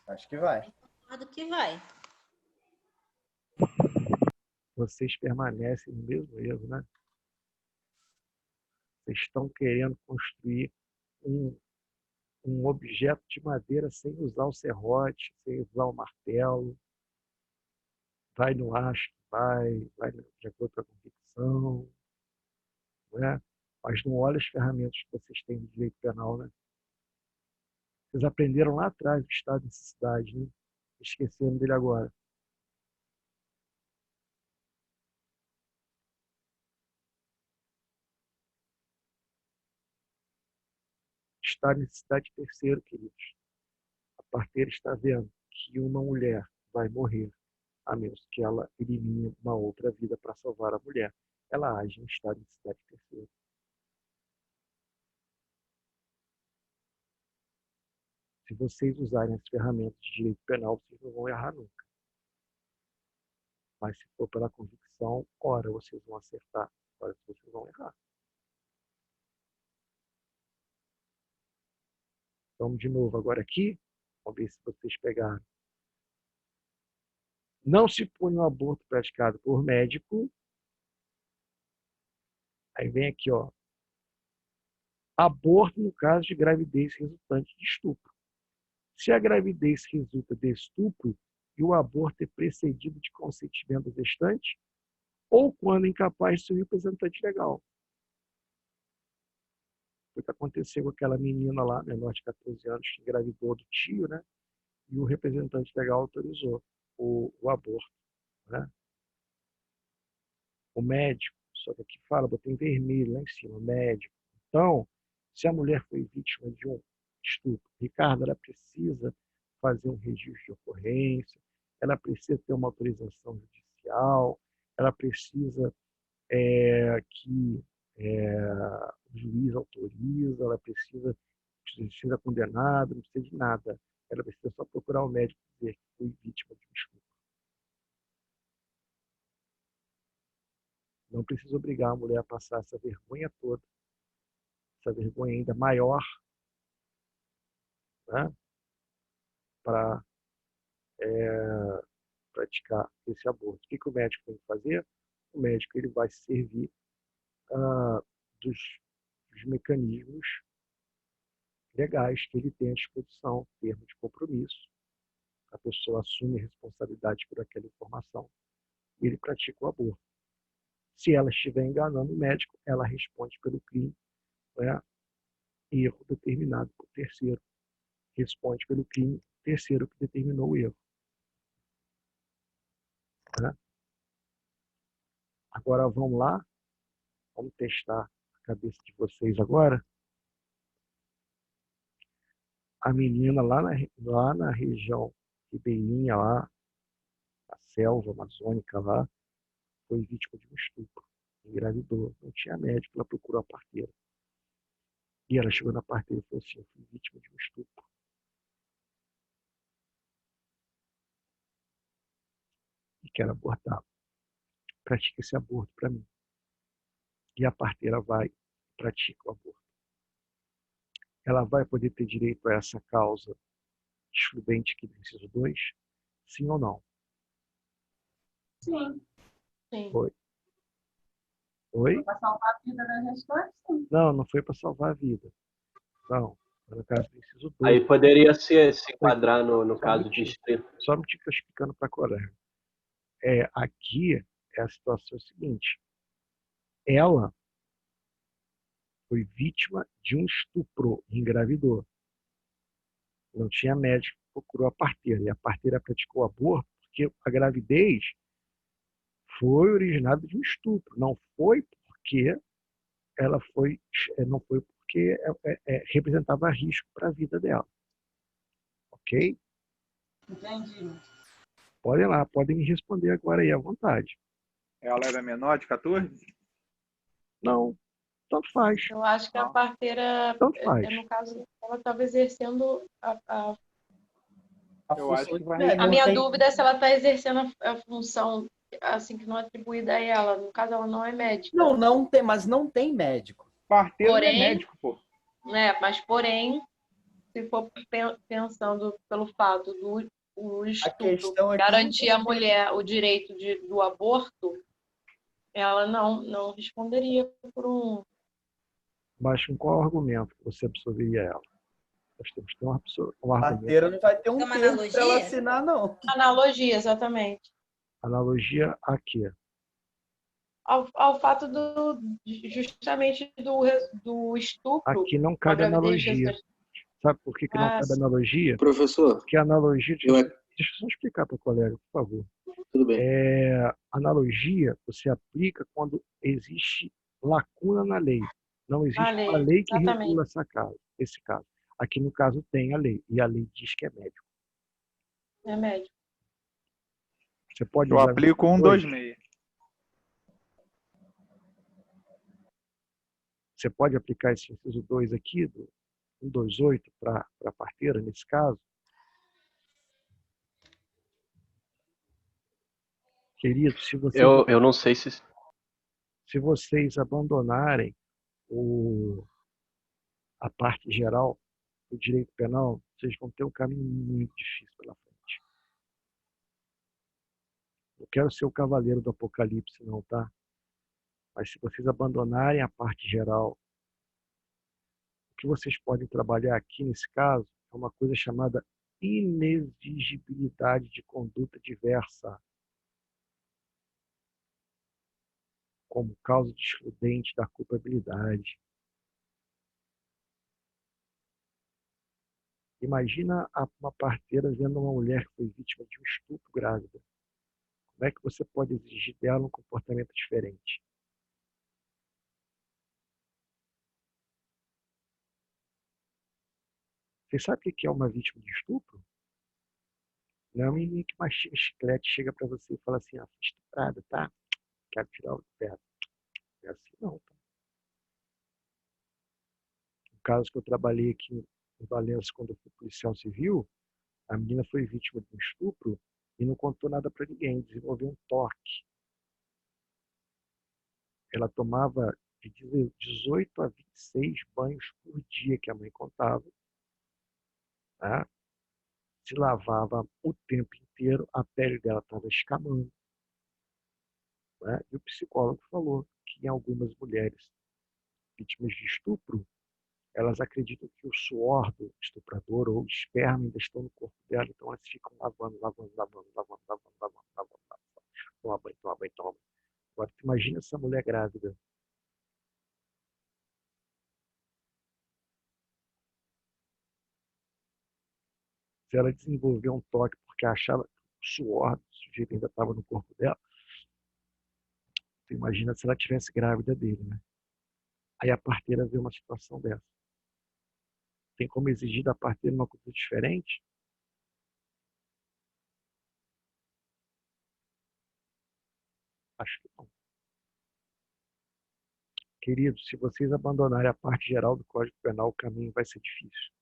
Acho que vai. Concordo que vai. Vocês permanecem no mesmo erro, né? Vocês estão querendo construir um objeto de madeira sem usar o serrote, sem usar o martelo. Vai no acho que vai de acordo com a convicção, né? Mas não olha as ferramentas que vocês têm de direito penal, né? Vocês aprenderam lá atrás do estado de necessidade, né? Esqueceram dele agora. está em necessidade de terceiro, queridos. A parteira está vendo que uma mulher vai morrer, a menos que ela elimine uma outra vida para salvar a mulher. Ela age em estado de necessidade de terceiro. Se vocês usarem as ferramentas de direito penal, vocês não vão errar nunca. Mas se for pela convicção, ora vocês vão acertar, ora vocês vão errar. Vamos de novo agora aqui. Vamos ver se vocês pegaram. Não se pune o aborto praticado por médico. Aí vem aqui, ó. Aborto no caso de gravidez resultante de estupro. Se a gravidez resulta de estupro e o aborto é precedido de consentimento da gestante, ou quando incapaz de ser representante legal. Foi o que aconteceu com aquela menina lá, menor de 14 anos, que engravidou do tio, né? E o representante legal autorizou o aborto, né? O médico, só que aqui fala, botei em vermelho lá em cima, médico. Então, se a mulher foi vítima de um estupro, Ricardo, ela precisa fazer um registro de ocorrência, ela precisa ter uma autorização judicial, ela precisa que o juiz autoriza, ela precisa ser condenada, não precisa de nada. Ela precisa só procurar o médico e dizer que foi vítima de um estupro. Não precisa obrigar a mulher a passar essa vergonha toda, essa vergonha ainda maior, né, para praticar esse aborto. O que o médico tem que fazer? O médico ele vai se servir dos mecanismos legais que ele tem à disposição, termo de compromisso. A pessoa assume a responsabilidade por aquela informação e ele pratica o aborto. Se ela estiver enganando o médico, ela responde pelo crime, né? Erro determinado por terceiro. Responde pelo crime terceiro que determinou o erro. Né? Agora vamos lá. Vamos testar a cabeça de vocês agora. A menina lá na região ribeirinha, lá, a selva amazônica lá, foi vítima de um estupro. Engravidou. Não tinha médico, ela procurou a parteira. E ela chegou na parteira e falou assim, eu fui vítima de um estupro. E quero abortar. Pratica esse aborto para mim. E a parteira vai e pratica o aborto. Ela vai poder ter direito a essa causa excludente aqui do inciso 2? Sim ou não? Sim. Sim. Foi. Oi? Para salvar a vida da gestante, sim. Não foi para salvar a vida. Não. No caso do inciso 2. Aí poderia se enquadrar no caso de estupro. Só me fica explicando para a colega. Aqui a situação é a seguinte. Ela foi vítima de um estupro, engravidou. Não tinha médico, procurou a parteira. E a parteira praticou o aborto porque a gravidez foi originada de um estupro. Não foi porque ela foi, não foi porque representava risco para a vida dela. Ok? Entendi. Podem lá, podem me responder agora aí à vontade. Ela era menor de 14? Não, tanto faz. Eu acho que a parteira, Tanto faz. no caso, ela estava exercendo a Eu acho que vai. A minha dúvida é se ela está exercendo a função assim que não é atribuída a ela. No caso, ela não é médica. Não tem, mas não tem médico. Parteiro Porém, é médico, pô. Mas porém, se for pensando pelo fato do estupro garantir à mulher o direito do aborto, ela não responderia por um... Mas com qual argumento você absolveria ela? Nós temos que ter um A argumento. parteira não vai ter um Uma termo para ela analogia? assinar, não. Analogia, exatamente. Analogia a quê? Ao fato justamente do estupro. Aqui não cabe analogia. Sabe por que não cabe analogia? Professor, Porque a analogia... Deixa eu só explicar para o colega, por favor. tudo bem. Analogia você aplica quando existe lacuna na lei. Não existe uma lei que regula essa causa. nesse caso. Aqui no caso tem a lei, e a lei diz que é médico. É médico. Você pode Eu usar aplico 126. Você pode aplicar esse inciso 2 aqui, do 128, para a parteira, nesse caso? Querido, Eu não sei se vocês abandonarem a parte geral do direito penal, vocês vão ter um caminho muito difícil pela frente. Não quero ser o cavaleiro do apocalipse, não, tá? Mas se vocês abandonarem a parte geral, o que vocês podem trabalhar aqui, nesse caso, é uma coisa chamada inexigibilidade de conduta diversa, como causa excludente da culpabilidade. Imagina uma parteira vendo uma mulher que foi vítima de um estupro grávida. Como é que você pode exigir dela um comportamento diferente? Você sabe o que é uma vítima de estupro? Não é uma menina que mastiga chiclete, chega para você e fala assim, fui estuprada, tá? Quero tirar o pé. Não é assim não, tá? No caso que eu trabalhei aqui em Valença, quando eu fui policial civil, a menina foi vítima de um estupro e não contou nada para ninguém, desenvolveu um toque. Ela tomava de 18 a 26 banhos por dia, que a mãe contava, tá? Se lavava o tempo inteiro, a pele dela estava escamando. Né? E o psicólogo falou que em algumas mulheres vítimas de estupro, elas acreditam que o suor do estuprador ou o esperma ainda estão no corpo dela, então elas ficam lavando. Toma banho. Agora, tu imagina essa mulher grávida. Se ela desenvolveu um toque porque achava que o suor do sujeito ainda estava no corpo dela, tu imagina se ela tivesse grávida dele, né? Aí a parteira vê uma situação dessa. Tem como exigir da parteira uma coisa diferente? Acho que não. Queridos, se vocês abandonarem a parte geral do Código Penal, o caminho vai ser difícil.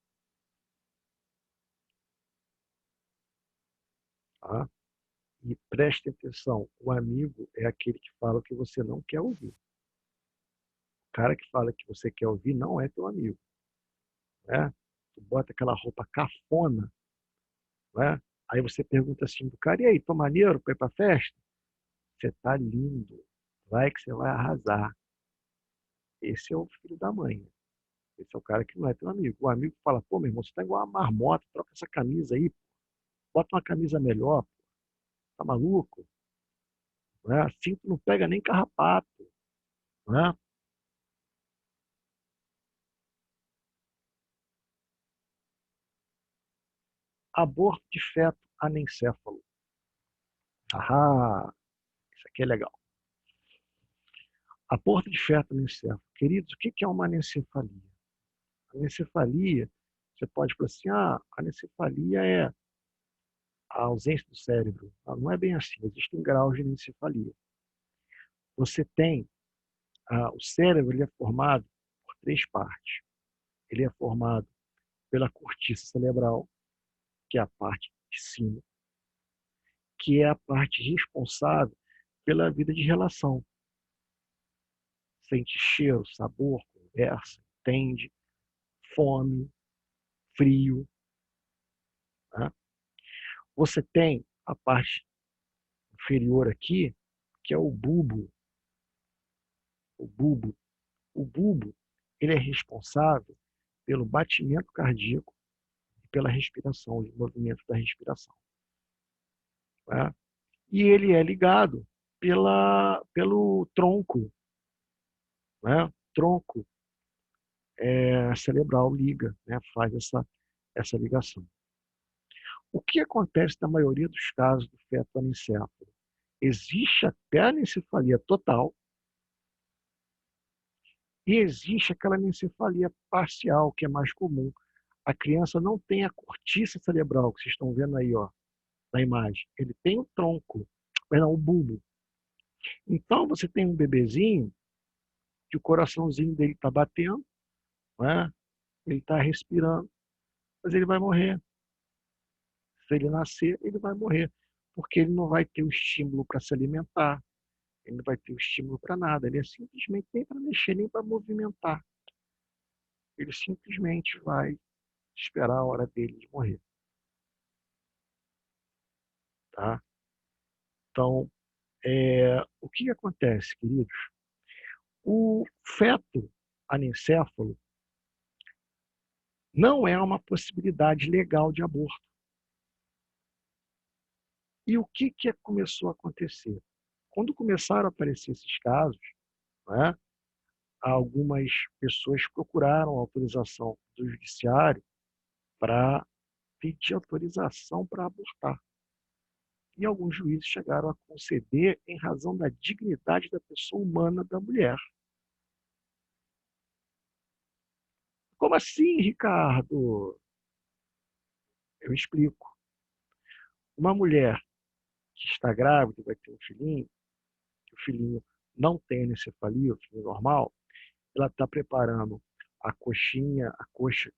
Tá? E prestem atenção, o amigo é aquele que fala o que você não quer ouvir. O cara que fala que você quer ouvir não é teu amigo. Né? Tu bota aquela roupa cafona, né? Aí você pergunta assim do cara, e aí, tô maneiro pra ir pra festa? Você tá lindo, vai que você vai arrasar. Esse é o filho da mãe. Esse é o cara que não é teu amigo. O amigo fala, pô, meu irmão, você tá igual uma marmota, troca essa camisa aí, bota uma camisa melhor, tá maluco? Né? Cinto não pega nem carrapato. Né? Aborto de feto anencéfalo. Ah, isso aqui é legal. Aborto de feto anencéfalo. Queridos, o que é uma anencefalia? A anencefalia, você pode falar assim, a anencefalia é a ausência do cérebro. Não é bem assim, existem graus de anencefalia. Você tem, o cérebro ele é formado por 3 partes. Ele é formado pela cortiça cerebral, que é a parte de cima, que é a parte responsável pela vida de relação. Sente cheiro, sabor, conversa, entende, fome, frio. Né? Você tem a parte inferior aqui, que é o bulbo. O bulbo. O bulbo, ele é responsável pelo batimento cardíaco e pela respiração, os movimentos da respiração. Né? E ele é ligado pelo tronco. Né? Tronco cerebral liga, né? Faz essa ligação. O que acontece na maioria dos casos do feto anencéfalo? Existe até a anencefalia total E existe aquela anencefalia parcial, que é mais comum. A criança não tem a cortiça cerebral, que vocês estão vendo aí, ó, na imagem. Ele tem o tronco, perdão, o bulbo. Então, você tem um bebezinho que o coraçãozinho dele está batendo, não é? Ele está respirando, mas ele vai morrer. Se ele nascer, ele vai morrer, porque ele não vai ter o estímulo para se alimentar, ele não vai ter o estímulo para nada, ele é simplesmente nem para mexer, nem para movimentar. Ele simplesmente vai esperar a hora dele de morrer. Tá? Então, o que acontece, queridos? O feto anencéfalo não é uma possibilidade legal de aborto. E o que começou a acontecer? Quando começaram a aparecer esses casos, né, algumas pessoas procuraram a autorização do judiciário para pedir autorização para abortar. E alguns juízes chegaram a conceder em razão da dignidade da pessoa humana da mulher. Como assim, Ricardo? Eu explico. Uma mulher que está grávida e vai ter um filhinho, que o filhinho não tem anencefalia, o filhinho normal, ela está preparando a coxinha, a coxa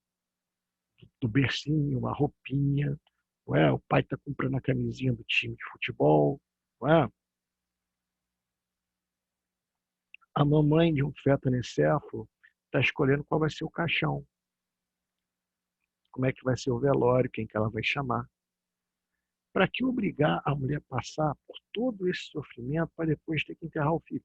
do bercinho, uma roupinha, não é? O pai está comprando a camisinha do time de futebol, não é? A mamãe de um feto anencéfalo está escolhendo qual vai ser o caixão, como é que vai ser o velório, quem que ela vai chamar. Para que obrigar a mulher a passar por todo esse sofrimento para depois ter que enterrar o filho?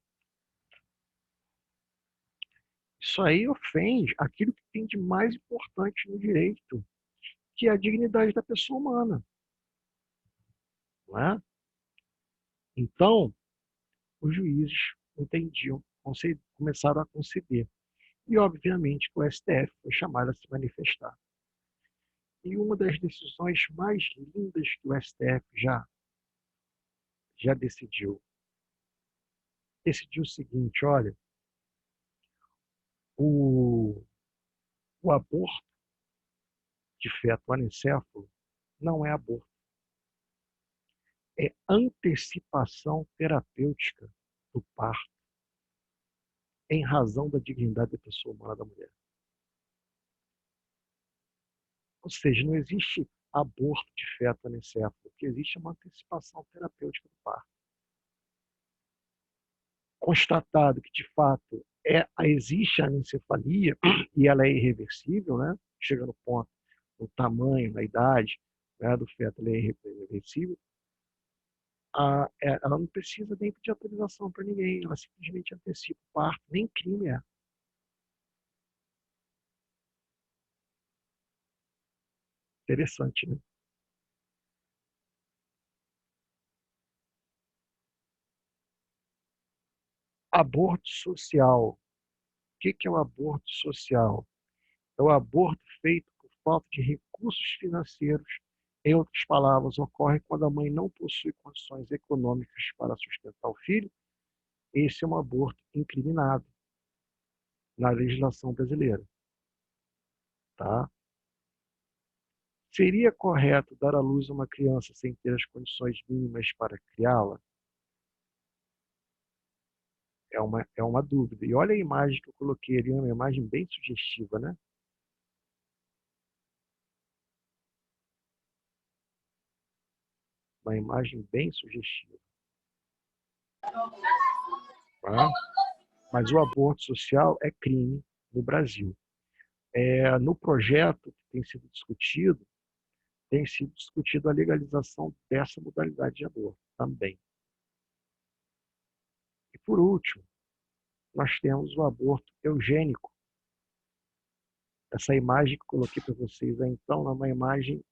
Isso aí ofende aquilo que tem de mais importante no direito, que é a dignidade da pessoa humana. Não é? Então, os juízes entendiam, começaram a conceder. E, obviamente, o STF foi chamado a se manifestar. E uma das decisões mais lindas que o STF já decidiu o seguinte: olha, o aborto de feto anencéfalo não é aborto. É antecipação terapêutica do parto em razão da dignidade da pessoa humana da mulher. Ou seja, não existe aborto de feto anencéfalo, o que existe é uma antecipação terapêutica do parto. Constatado que, de fato, existe a anencefalia e ela é irreversível, né? Chega no ponto, no tamanho, na idade, né, do feto, ela é irreversível, ela não precisa nem pedir autorização para ninguém, ela simplesmente antecipa o parto, nem crime é. Interessante, né? Aborto social. O que é o aborto social? É o aborto feito por falta de recursos financeiros. Em outras palavras, ocorre quando a mãe não possui condições econômicas para sustentar o filho. Esse é um aborto incriminado na legislação brasileira. Tá? Seria correto dar à luz a uma criança sem ter as condições mínimas para criá-la? É uma dúvida. E olha a imagem que eu coloquei ali, uma imagem bem sugestiva, né? Uma imagem bem sugestiva. Tá? Mas o aborto social é crime no Brasil. No projeto que tem sido discutido a legalização dessa modalidade de aborto também. E por último, nós temos o aborto eugênico. Essa imagem que eu coloquei para vocês aí, então, é uma imagem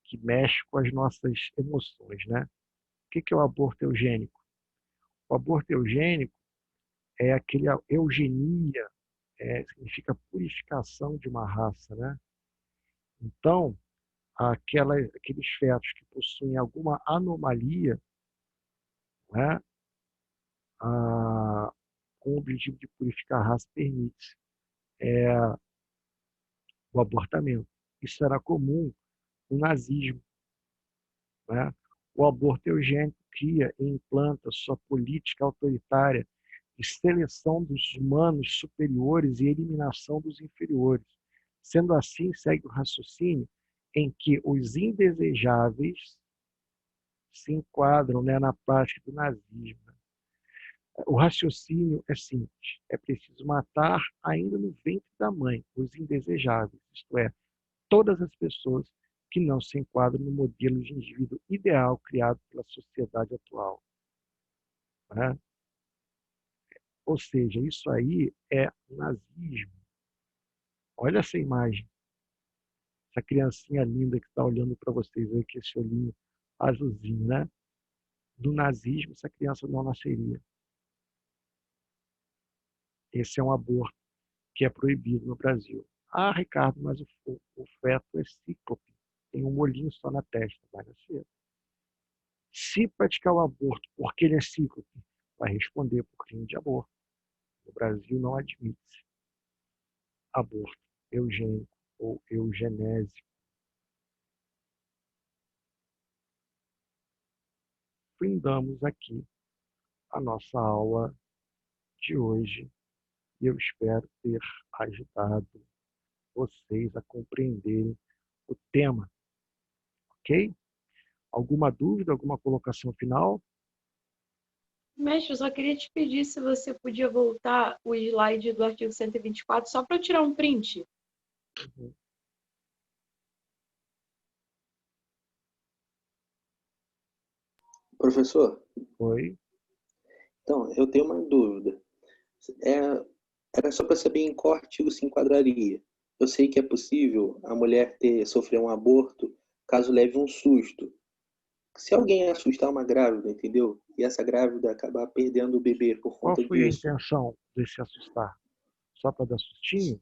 que mexe com as nossas emoções, né? O que é o aborto eugênico? O aborto eugênico é aquele eugenia, significa purificação de uma raça, né? Então, aqueles fetos que possuem alguma anomalia, né, com o objetivo de purificar a raça, permite o abortamento. Isso era comum no nazismo, né? O aborto eugênico cria e implanta sua política autoritária de seleção dos humanos superiores e eliminação dos inferiores. Sendo assim, segue o raciocínio em que os indesejáveis se enquadram, né, na prática do nazismo. O raciocínio é simples. É preciso matar ainda no ventre da mãe os indesejáveis, isto é, todas as pessoas que não se enquadram no modelo de indivíduo ideal criado pela sociedade atual. Né? Ou seja, isso aí é nazismo. Olha essa imagem. Essa criancinha linda que está olhando para vocês aí, com esse olhinho azulzinho, né? Do nazismo, essa criança não nasceria. Esse é um aborto que é proibido no Brasil. Ah, Ricardo, mas o feto é cíclope. Tem um olhinho só na testa, vai nascer. Se praticar o aborto porque ele é cíclope, vai responder por crime de aborto. No Brasil não admite aborto eugênico ou eugenésico. Findamos aqui a nossa aula de hoje e eu espero ter ajudado vocês a compreenderem o tema. Ok? Alguma dúvida, alguma colocação final? Mestre, eu só queria te pedir se você podia voltar o slide do artigo 124, só para eu tirar um print. Uhum. Professor? Oi? Então, eu tenho uma dúvida. Era só para saber em qual artigo se enquadraria. Eu sei que é possível a mulher sofrer um aborto caso leve um susto. Se alguém assustar uma grávida, entendeu? E essa grávida acabar perdendo o bebê por Qual conta foi a disso. intenção de se assustar? Só para dar sustinho?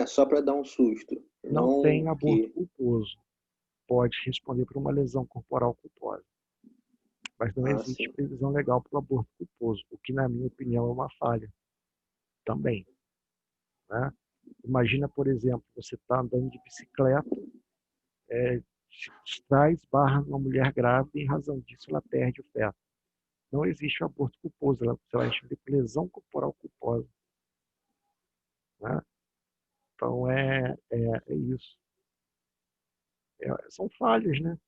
Só para dar um susto. Não tem aborto culposo. Pode responder por uma lesão corporal culposa. Mas não existe sim. previsão legal para o aborto culposo, o que, na minha opinião, é uma falha também. Né? Imagina, por exemplo, você está andando de bicicleta, se distrai, esbarra numa mulher grávida e, em razão disso, ela perde o feto. Não existe o aborto culposo, ela vai responder por lesão corporal culposa. Né? Então, é isso. São falhas, né?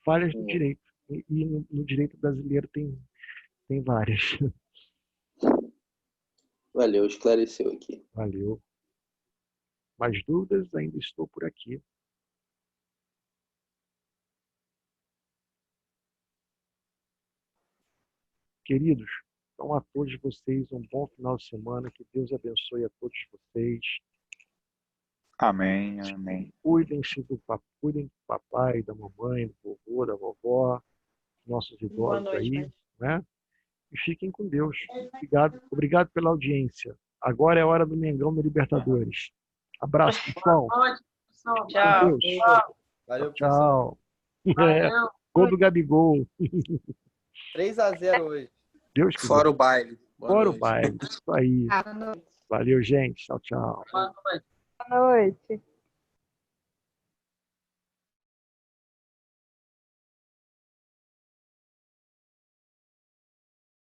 Falhas do direito. E no direito brasileiro tem várias. Valeu, esclareceu aqui. Valeu. Mais dúvidas? Ainda estou por aqui. Queridos, então a todos vocês um bom final de semana. Que Deus abençoe a todos vocês. Amém, amém. Cuidem-se do papai, da mamãe, do vovô, da vovó, nossos idosos aí, né? E fiquem com Deus. Obrigado pela audiência. Agora é a hora do Mengão no Libertadores. Abraço, pessoal. Tchau. Valeu, tchau. Valeu. Gol do Gabigol. 3-0 hoje. Deus quiser. Fora o baile. Fora o baile. Isso aí. Valeu, gente. Tchau, tchau. Boa noite.